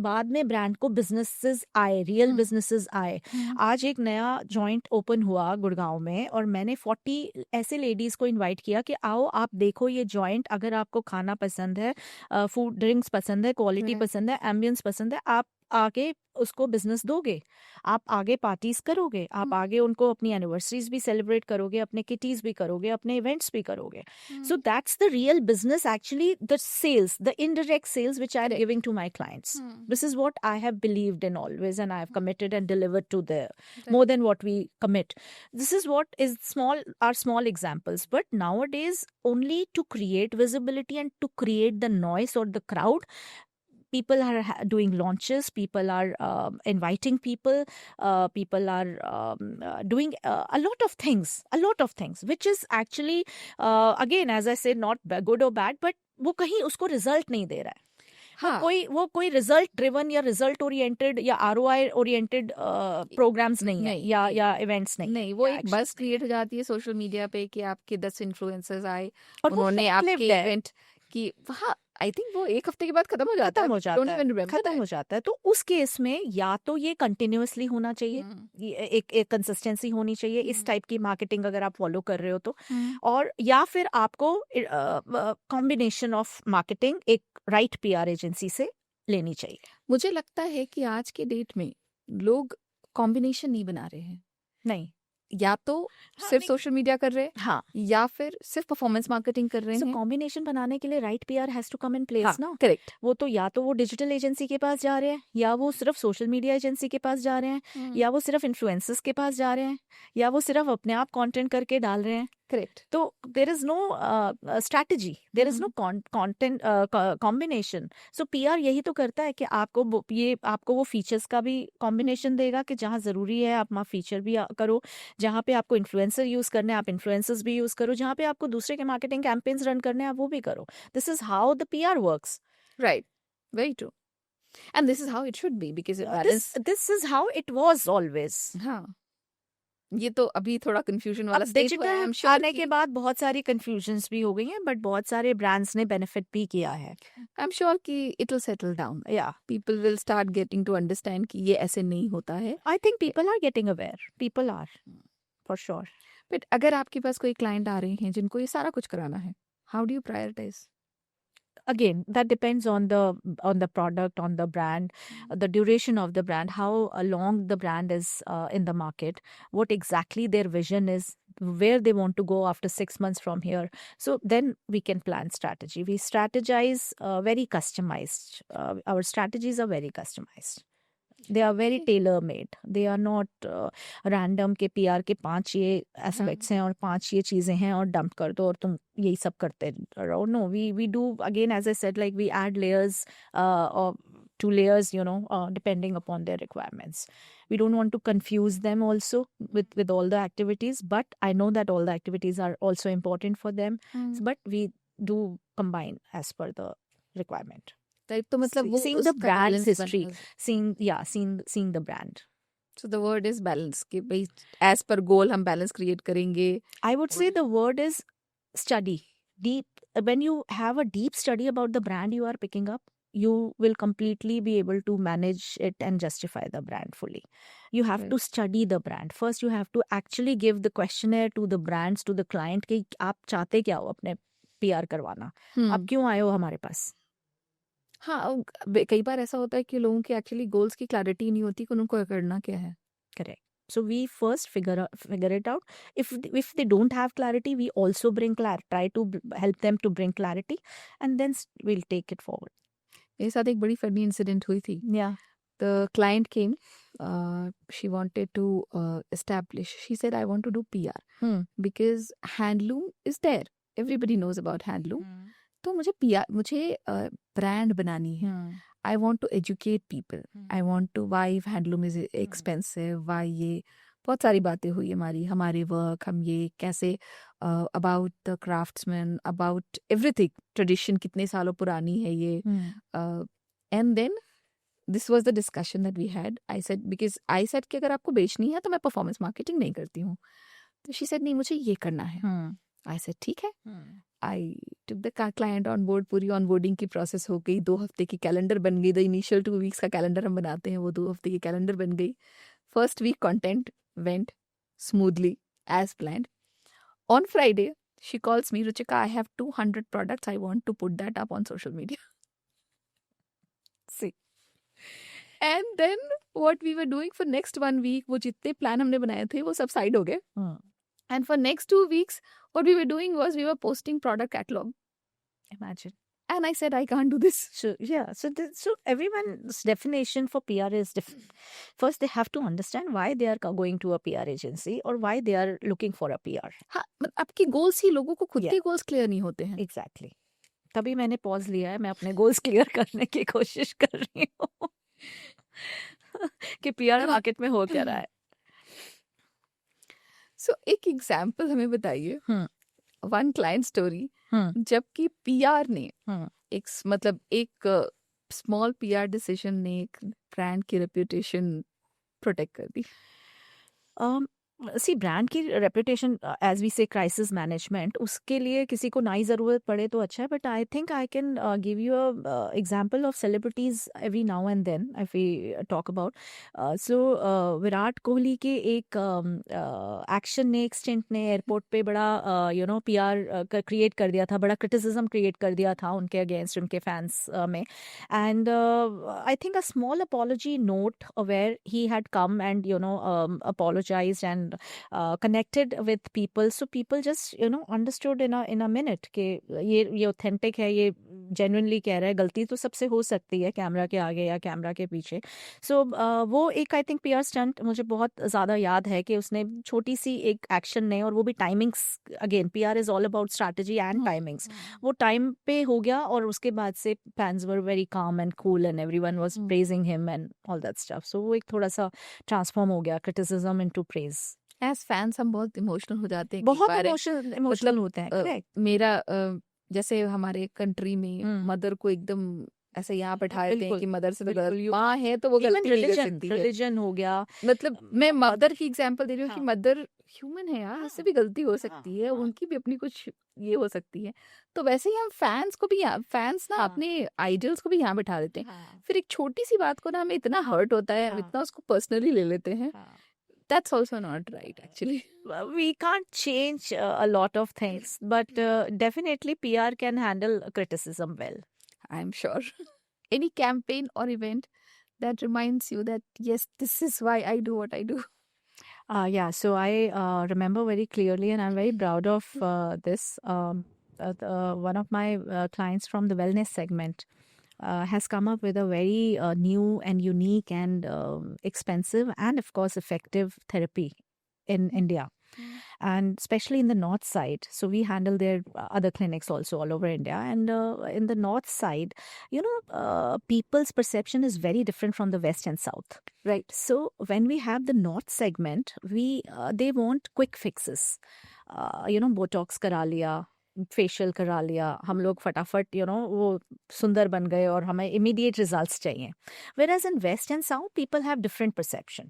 S2: बाद में ब्रांड को बिजनेसेस आए, रियल बिजनेसेस आए. आज एक नया जॉइंट ओपन हुआ गुड़गांव में, और मैंने 40 ऐसे लेडीज को इनवाइट किया कि आओ आप देखो ये जॉइंट, अगर आपको खाना पसंद है, फूड ड्रिंक्स पसंद है, क्वालिटी पसंद है, एम्बियंस पसंद है, आप आगे उसको बिजनेस दोगे, आप आगे पार्टीज करोगे, आप आगे उनको अपनी एनिवर्सरीज भी सेलिब्रेट करोगे, अपने किटीज भी करोगे, अपने इवेंट्स भी करोगे. So that's the real business, actually the sales, the indirect sales which I am giving to my clients. This is what I have believed in always, and I have committed and delivered to the more than what we commit. This is what is are small examples, but nowadays only to create visibility and to create the noise or the crowd, people are doing launches, people are inviting people, people are doing a lot of things, which is actually again, as I said, not good or bad, but वो कहीं उसको result नहीं दे रहा है.
S1: हाँ.
S2: वो कोई result driven या रिजल्ट ओरिएंटेड या ROI ओरिएंटेड प्रोग्राम्स नहीं है, या इवेंट्स नहीं.
S1: वो एक बस क्रिएट हो जाती है सोशल मीडिया पे कि आपके 10 इन्फ्लुएंसर्स आए,
S2: और वो
S1: उन्होंने आपके
S2: short-lived है.
S1: इवेंट की, हाँ आई थिंक वो एक हफ्ते के बाद खत्म हो जाता
S2: खत्म
S1: है.
S2: हो जाता
S1: Don't
S2: है,
S1: even remember
S2: खत्म
S1: that.
S2: हो जाता है. तो उस केस में या तो ये कंटिन्यूअसली होना चाहिए, एक कंसिस्टेंसी होनी चाहिए इस टाइप की मार्केटिंग अगर आप फॉलो कर रहे हो तो, और या फिर आपको कॉम्बिनेशन ऑफ मार्केटिंग एक राइट PR एजेंसी से लेनी चाहिए.
S1: मुझे लगता है कि आज के डेट में लोग कॉम्बिनेशन नहीं बना रहे हैं.
S2: नहीं,
S1: या तो सिर्फ
S2: नहीं.
S1: सोशल मीडिया कर रहे हैं,
S2: हाँ,
S1: या फिर सिर्फ परफॉर्मेंस मार्केटिंग कर रहे
S2: सो
S1: हैं.
S2: कॉम्बिनेशन बनाने के लिए right PR has to come in place ना.
S1: करेक्ट.
S2: वो तो या तो वो डिजिटल एजेंसी के पास जा रहे हैं, या वो सिर्फ सोशल मीडिया एजेंसी के पास जा रहे हैं, या वो सिर्फ इन्फ्लुएंसर्स के पास जा रहे हैं, या वो सिर्फ अपने आप कंटेंट करके डाल रहे हैं.
S1: करेक्ट.
S2: तो there is no strategy, there is no content combination. So PR यही तो करता है कि आपको वो फीचर्स का भी कॉम्बिनेशन देगा कि जहाँ जरूरी है आप वहाँ फीचर भी करो, जहाँ पे आपको इन्फ्लुएंसर यूज करने हैं आप इन्फ्लुएंसर्स भी यूज करो, जहाँ पे आपको दूसरे के मार्केटिंग कैंपेन्स रन करने हैं आप वो भी करो. This is how the PR works.
S1: Right. Very true. And this is how it should be because it balance.
S2: This is how it was always.
S1: हाँ. ये तो अभी थोड़ा कंफ्यूजन वाला
S2: अब
S1: स्टेज हुआ है. I'm
S2: डिजिटल
S1: sure
S2: आने
S1: कि-
S2: के बाद बहुत सारी कंफ्यूजन्स भी हो गई हैं, बट बहुत सारे ब्रांड्स ने बेनिफिट भी किया है.
S1: I'm sure कि it will settle down.
S2: या
S1: People will start getting to understand कि ये ऐसे नहीं होता है.
S2: I think people are getting aware, people are for sure.
S1: But अगर आपके पास कोई क्लाइंट आ रहे हैं जिनको ये सारा कुछ कराना है, how do you prioritize?
S2: again, that depends on the product, on the brand, the duration of the brand, how long the brand is in the market, what exactly their vision is, where they want to go after 6 months from here. So then we can plan strategy. We strategize very customized. Our strategies are very customized. They are very tailor made. They are not random के PR के 5 ये aspects हैं और 5 ये चीजें हैं और dump कर दो और तुम यही सब करते रहो. No, we do, again, as I said, like we add layers or 2 layers, depending upon their requirements. We don't want to confuse them also with all the activities, but I know that all the activities are also important for them. But we do combine as per the requirement.
S1: Type तो मतलब वो
S2: Seeing the
S1: उसका
S2: brand's
S1: balance
S2: history,
S1: बनना।
S2: seeing the brand.
S1: So the word is balance कि भाई as per goal हम balance create करेंगे.
S2: I would say the word is study. Deep. When you have a deep study about the brand you are picking up, you will completely be able to manage it and justify the brand fully. You have
S1: Right.
S2: to study the brand. First, you have to actually give the questionnaire to the brands, to the client कि आप चाहते क्या हो अपने PR करवाना. आप क्यों आए हो हमारे पास?
S1: हाँ, कई बार ऐसा होता है कि लोगों की एक्चुअली गोल्स की क्लैरिटी नहीं होती कि उनको करना क्या है.
S2: Correct. So we first figure it out. If they don't have clarity, we also try to help them to bring clarity, and then we'll take it forward.
S1: मेरे साथ एक बड़ी फनी इंसिडेंट हुई थी.
S2: Yeah.
S1: The client came. She wanted to establish. She said, "I want to do PR because handloom is there. Everybody knows about handloom. तो मुझे brand बनानी है. I want to educate people. I want to why handloom is expensive. Why ये बहुत सारी बातें हुई हमारे वर्क, हम ये कैसे about the craftsman, about everything, tradition कितने सालों पुरानी है ये. And then this was the discussion that we had. I said कि अगर आपको बेचनी है तो मैं परफॉर्मेंस मार्केटिंग नहीं करती हूँ. तो she said नहीं मुझे ये करना है. I said ठीक है. I took the client on board. पूरी onboarding की process हो गई. 2 हफ्ते की कैलेंडर बन गई. The initial 2 weeks का कैलेंडर हम बनाते हैं, वो 2 हफ्ते की कैलेंडर बन गई. First week content went smoothly as planned. On Friday, she calls me, Ruchika, I have 200 products. I want to put that up on social media. See. And then what we were doing for next 1 week, वो जितने plan हमने बनाए थे वो सब side हो गए. And for next 2 weeks, what we were doing was we were posting product catalog.
S2: Imagine.
S1: And I said, I can't do this.
S2: So yeah, so everyone's definition for PR is different. First, they have to understand why they are going to a PR agency or why they are looking for a PR.
S1: हाँ, आपके goals ही लोगों को खुद के goals clear नहीं होते हैं.
S2: Exactly. तभी मैंने pause लिया है. मैं अपने goals clear करने की कोशिश कर रही हूँ कि PR market में हो क्या रहा है.
S1: So एक एग्जाम्पल हमें बताइए. वन क्लाइंट स्टोरी जबकि PR ने एक स्मॉल PR डिसीजन ने एक ब्रांड की रेपुटेशन प्रोटेक्ट कर दी.
S2: सी ब्रांड की रेपुटेशन एज वी से क्राइसिस मैनेजमेंट, उसके लिए किसी को ना ही ज़रूरत पड़े तो अच्छा है. But I think I can give you a example of celebrities every now and then if we talk about. So Virat Kohli के एक एक्शन ने, एक स्टिंट ने एयरपोर्ट पे बड़ा PR क्रिएट कर दिया था, बड़ा क्रिटिसिज्म क्रिएट कर दिया था उनके अगेंस्ट, उनके फैंस में. And I think a small apology note where he had come and apologized and connected with people, so people just understood in a minute कि ये authentic है, ये genuinely कह रहा है. गलती तो सबसे हो सकती है कैमरा के आगे या कैमरा के पीछे. so वो एक आई थिंक PR स्टंट मुझे बहुत ज़्यादा याद है कि उसने छोटी सी एक एक्शन ने, और वो भी timings, again PR is all about strategy and timings, वो टाइम पे हो गया और उसके बाद से fans were very calm and cool and everyone was praising him and all that stuff. So वो एक थोड़ा सा ट्रांसफॉर्म हो गया criticism into praise.
S1: As fans हम बहुत इमोशनल हो जाते हैं,
S2: बहुत इमोशनल होते हैं. करेक्ट.
S1: मेरा जैसे हमारे कंट्री में मदर को एकदम ऐसे यहाँ बैठा देते हैं कि मदर से तो माँ है तो वो गलती नहीं कर सकती है.
S2: रिलीजन हो गया.
S1: मतलब मैं मदर की एग्जांपल दे रही हूँ कि मदर ह्यूमन है यार, उससे भी गलती हो सकती है, उनकी भी अपनी कुछ ये हो सकती है. तो वैसे ही हम फैंस को भी, फैंस ना अपने आइडल्स को भी यहाँ बैठा देते हैं. फिर एक छोटी सी बात को ना हमें इतना हर्ट होता है, हम इतना उसको पर्सनली ले लेते हैं. That's also not right, actually.
S2: We can't change a lot of things, but definitely PR can handle criticism well.
S1: I'm sure. Any campaign or event that reminds you that, yes, this is why I do what I do?
S2: Yeah, so I remember very clearly, and I'm very proud of this. One of my clients from the wellness segment has come up with a very new and unique and expensive and, of course, effective therapy in India, and especially in the north side. So we handle their other clinics also all over India. And in the north side, people's perception is very different from the west and south. Right. So when we have the north segment, they want quick fixes. Botox करा लिया, facial करा लिया, हम लोग फटाफट वो सुंदर बन गए और हमें immediate results चाहिए. Whereas in west and south, people have different perception.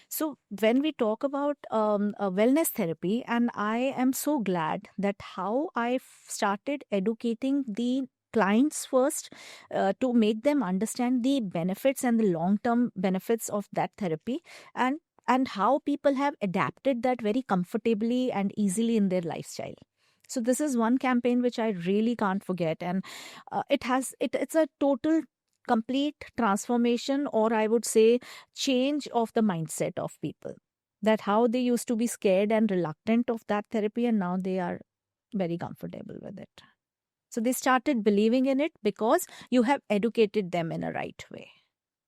S2: So when we talk about wellness therapy, and I am so glad that how I started educating the clients first to make them understand the benefits and the long term benefits of that therapy, and how people have adapted that very comfortably and easily in their lifestyle. So this is one campaign which I really can't forget, and it's a total complete transformation, or I would say change of the mindset of people, that how they used to be scared and reluctant of that therapy, and now they are very comfortable with it. So they started believing in it because you have educated them in a right way.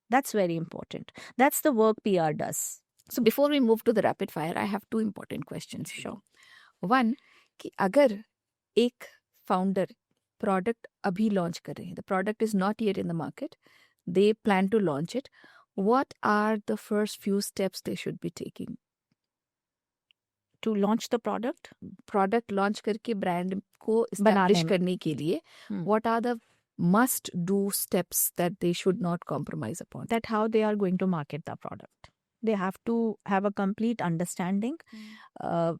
S2: That's very important. That's the work PR does.
S1: So before we move to the rapid fire, I have two important questions. Sure. One, कि अगर एक founder product अभी launch कर रहे हैं, the product is not yet in the market, they plan to launch it, what are the first few steps they should be taking?
S2: To launch the product?
S1: Product launch करके brand को establish करने के लिए, what are the must do steps that they should not compromise upon?
S2: That how they are going to market the product. They have to have a complete understanding,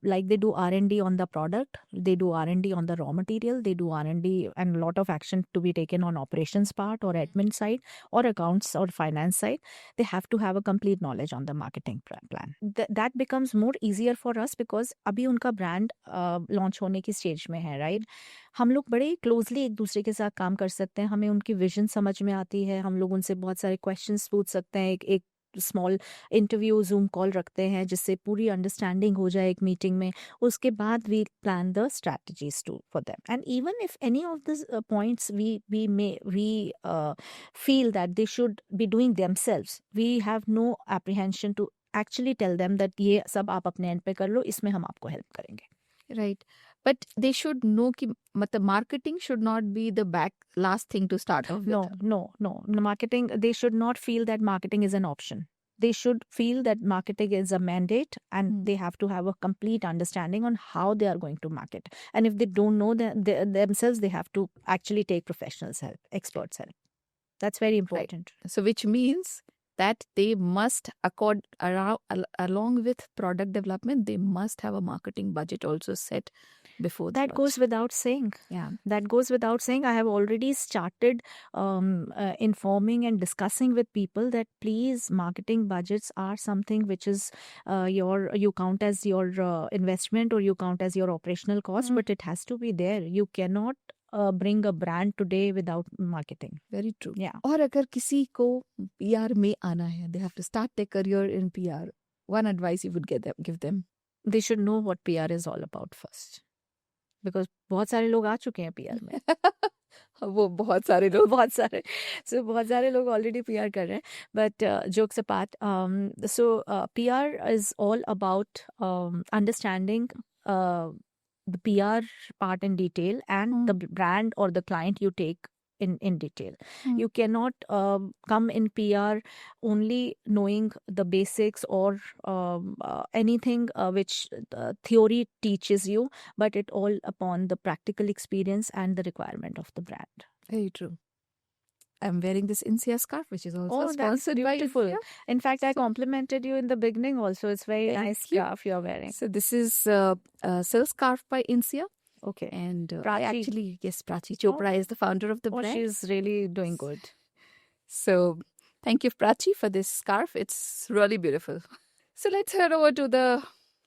S2: like they do R&D on the product, they do R&D on the raw material, they do R&D and a lot of action to be taken on operations part or admin side or accounts or finance side. They have to have a complete knowledge on the marketing plan. That becomes more easier for us because अभी उनका brand launch होने की stage में है, right? हम लोग बड़े closely एक दूसरे के साथ काम कर सकते हैं, हमें उनकी विजन समझ में आती है, हम लोग उनसे बहुत सारे क्वेश्चंस पूछ सकते हैं, एक स्मॉल इंटरव्यू जूम कॉल रखते हैं जिससे पूरी अंडरस्टैंडिंग हो जाए एक मीटिंग में. उसके बाद we plan the strategies to for them, and even if any of this points we feel that they should be doing themselves, we have no apprehension to actually tell them that ये सब आप अपने and पे कर लो, इसमें हम आपको help करेंगे.
S1: Right. But they should know कि मतलब marketing should not be the last thing to start off with.
S2: No. Marketing, they should not feel that marketing is an option. They should feel that marketing is a mandate, and they have to have a complete understanding on how they are going to market. And if they don't know themselves, they have to actually take professionals' help, experts' help. That's very important.
S1: Right. So which means that they must along with product development, they must have a marketing budget also set before
S2: that goes without saying.
S1: Yeah,
S2: that goes without saying. I have already started informing and discussing with people that please, marketing budgets are something which is you count as your investment, or you count as your operational cost, but it has to be there. You cannot bring a brand today without marketing.
S1: Very true.
S2: Yeah.
S1: और अगर किसी को PR में आना है, they have to start their career in PR, one advice you would give them?
S2: They should know what PR is all about first. Because बहुत सारे लोग आ चुके हैं PR में.
S1: वो बहुत सारे लोग
S2: बहुत सारे लोग already PR कर रहे हैं. But jokes apart, so PR is all about understanding the PR part in detail, and the brand or the client you take in detail. You cannot come in PR only knowing the basics or anything which theory teaches you, but it all upon the practical experience and the requirement of the brand.
S1: Very true. I'm wearing this INSEA scarf, which is also sponsored by INSEA.
S2: In fact, I complimented you in the beginning also. It's very nice scarf you're wearing.
S1: So this is a silk scarf by INSEA.
S2: Okay.
S1: And
S2: Prachi.
S1: Prachi Chopra is the founder of the brand.
S2: She's really doing good.
S1: So thank you, Prachi, for this scarf. It's really beautiful. So let's head over to the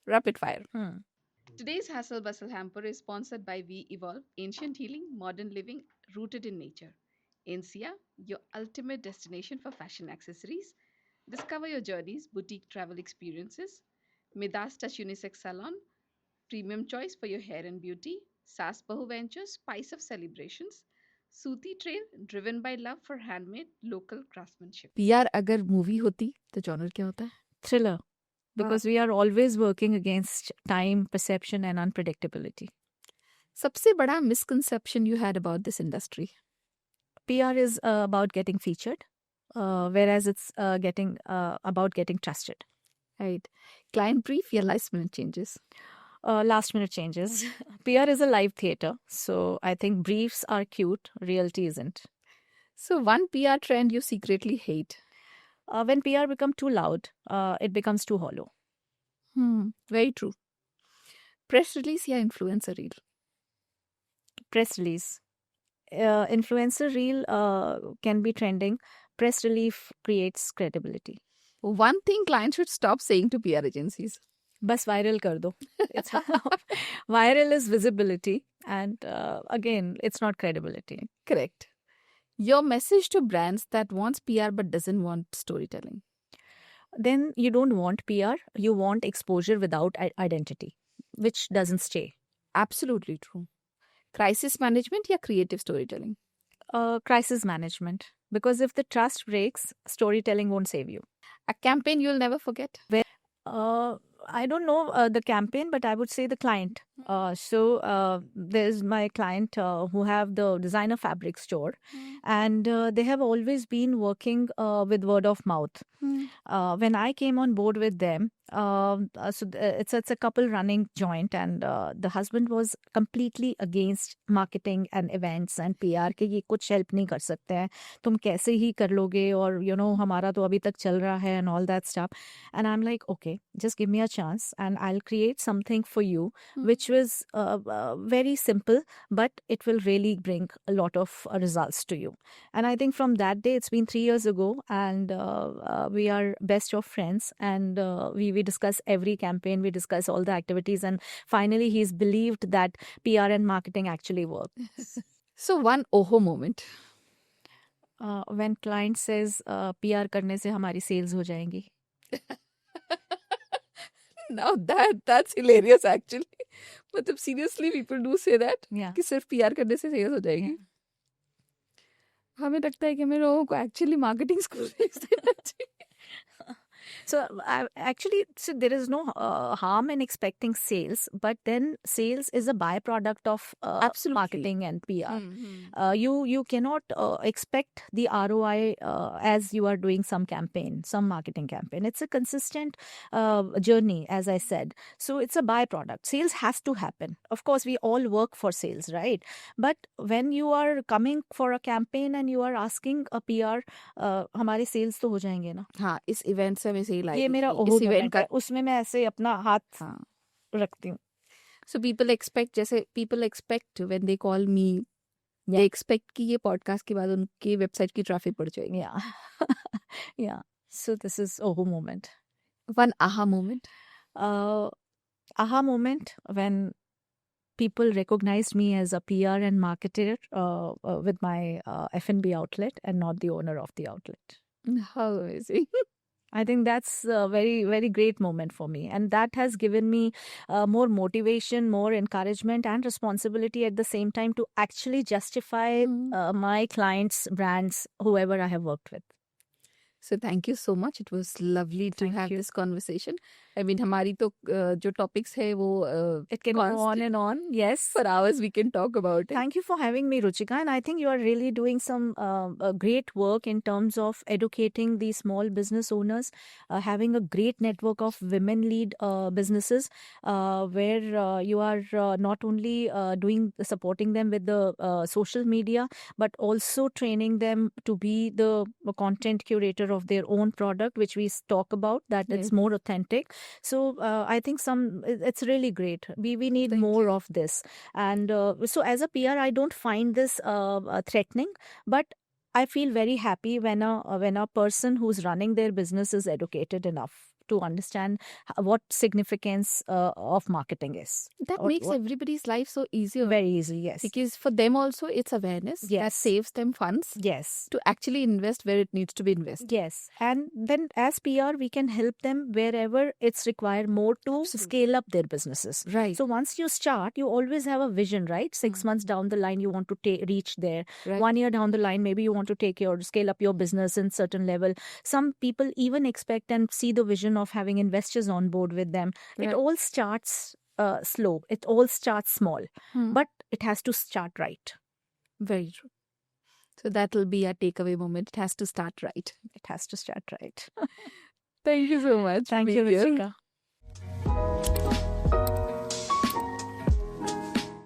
S1: rapid fire. Today's Hustle Bustle Hamper is sponsored by We Evolve, ancient healing, modern living, rooted in nature. Insia, your ultimate destination for fashion accessories. Discover your journeys, boutique travel experiences. Midas Touch Unisex Salon, premium choice for your hair and beauty. Sas Bahu Ventures, spice of celebrations. Suti Trail, driven by love for handmade local craftsmanship. PR अगर movie होती तो genre क्या होता है?
S2: Thriller, because we are always working against time, perception, and unpredictability.
S1: सबसे बड़ा misconception you had about this industry?
S2: PR is about getting featured, whereas it's getting about getting trusted.
S1: Right. Client brief या last minute changes?
S2: Last minute changes. PR is a live theater, so I think briefs are cute, reality isn't.
S1: So one PR trend you secretly hate?
S2: When PR become too loud, it becomes too hollow.
S1: Very true. Press release या influencer reel?
S2: Press release. Influencer reel can be trending. Press release creates credibility.
S1: One thing clients should stop saying to PR agencies.
S2: बस viral कर दो. Viral is visibility, and again, it's not credibility.
S1: Correct. Your message to brands that wants PR but doesn't want storytelling.
S2: Then you don't want PR, you want exposure without identity, which doesn't stay.
S1: Absolutely true. Crisis management या creative storytelling?
S2: Crisis management. Because if the trust breaks, storytelling won't save you.
S1: A campaign you'll never forget?
S2: I don't know the campaign, but I would say the client. So there's my client who have the designer fabric store, and they have always been working with word of mouth. When I came on board with them, it's a couple running joint, and the husband was completely against marketing and events and PR कि ये कुछ help नहीं कर सकते हैं, तुम कैसे ही कर लोगे, और हमारा तो अभी तक चल रहा है and all that stuff. And I'm like, okay, just give me a chance and I'll create something for you which was very simple, but it will really bring a lot of results to you. And I think from that day, it's been 3 years ago, and we are best of friends, and we discuss every campaign, we discuss all the activities, and finally he's believed that PR and marketing actually work.
S1: So one oho moment.
S2: When client says PR करने से हमारी sales हो जाएंगी.
S1: Now that's hilarious actually. मतलब seriously people do say that?
S2: Yeah.
S1: कि सिर्फ PR करने से sales हो जाएगी. हमें लगता है कि हमें लोगों को actually marketing school भेज देना चाहिए.
S2: So there is no harm in expecting sales, but then sales is a byproduct of marketing and PR. You cannot expect the ROI as you are doing some marketing campaign. It's a consistent journey, as I said. So it's a byproduct. Sales has to happen. Of course, we all work for sales, right? But when you are coming for a campaign and you are asking a PR, हमारे sales तो हो जाएंगे ना.
S1: हाँ, इस event से मैं सही लाई.
S2: ये मेरा ओहो मोमेंट है, उसमें मैं ऐसे अपना हाथ रखती हूँ.
S1: So people expect when they call me, they expect कि ये podcast के बाद उनके website की traffic बढ़ जाएगी.
S2: Yeah. So this is oho moment.
S1: One aha moment.
S2: Aha moment when people recognized me as a PR and marketer with my F&B outlet and not the owner of the outlet.
S1: How amazing.
S2: I think that's a very, very great moment for me. And that has given me more motivation, more encouragement and responsibility at the same time to actually justify my clients, brands, whoever I have worked with.
S1: So thank you so much. It was lovely to have this conversation. I mean, हमारी तो जो topics है वो
S2: it can go on and on. Yes,
S1: for hours we can talk about it.
S2: Thank you for having me, Ruchika. And I think you are really doing some great work in terms of educating the small business owners, having a great network of women-led businesses, where you are not only supporting them with the social media, but also training them to be the content curator of their own product, which we talk about, that it's more authentic. So I think it's really great. We need more of this. And so as a PR, I don't find this threatening, but I feel very happy when a person who's running their business is educated enough to understand what significance of marketing is.
S1: That
S2: What-
S1: makes
S2: what-
S1: everybody's life so easier.
S2: Very easy, yes.
S1: Because for them also, it's awareness that
S2: Yes.
S1: saves them funds
S2: Yes.
S1: to actually invest where it needs to be invested.
S2: Yes. And then as PR, we can help them wherever it's required more to
S1: Absolutely.
S2: scale up their businesses.
S1: Right.
S2: So once you start, you always have a vision, right? 6 months down the line, you want to reach there.
S1: Right.
S2: 1 year down the line, maybe you want to scale up your business in certain level. Some people even expect and see the vision of having investors on board with them. It
S1: Right.
S2: all starts slow. It all starts small,
S1: Hmm.
S2: but it has to start right.
S1: Very true. So that will be our takeaway moment. It has to start right.
S2: It has to start right.
S1: Thank you so much.
S2: Thank you,
S1: being here.
S2: Ruchika.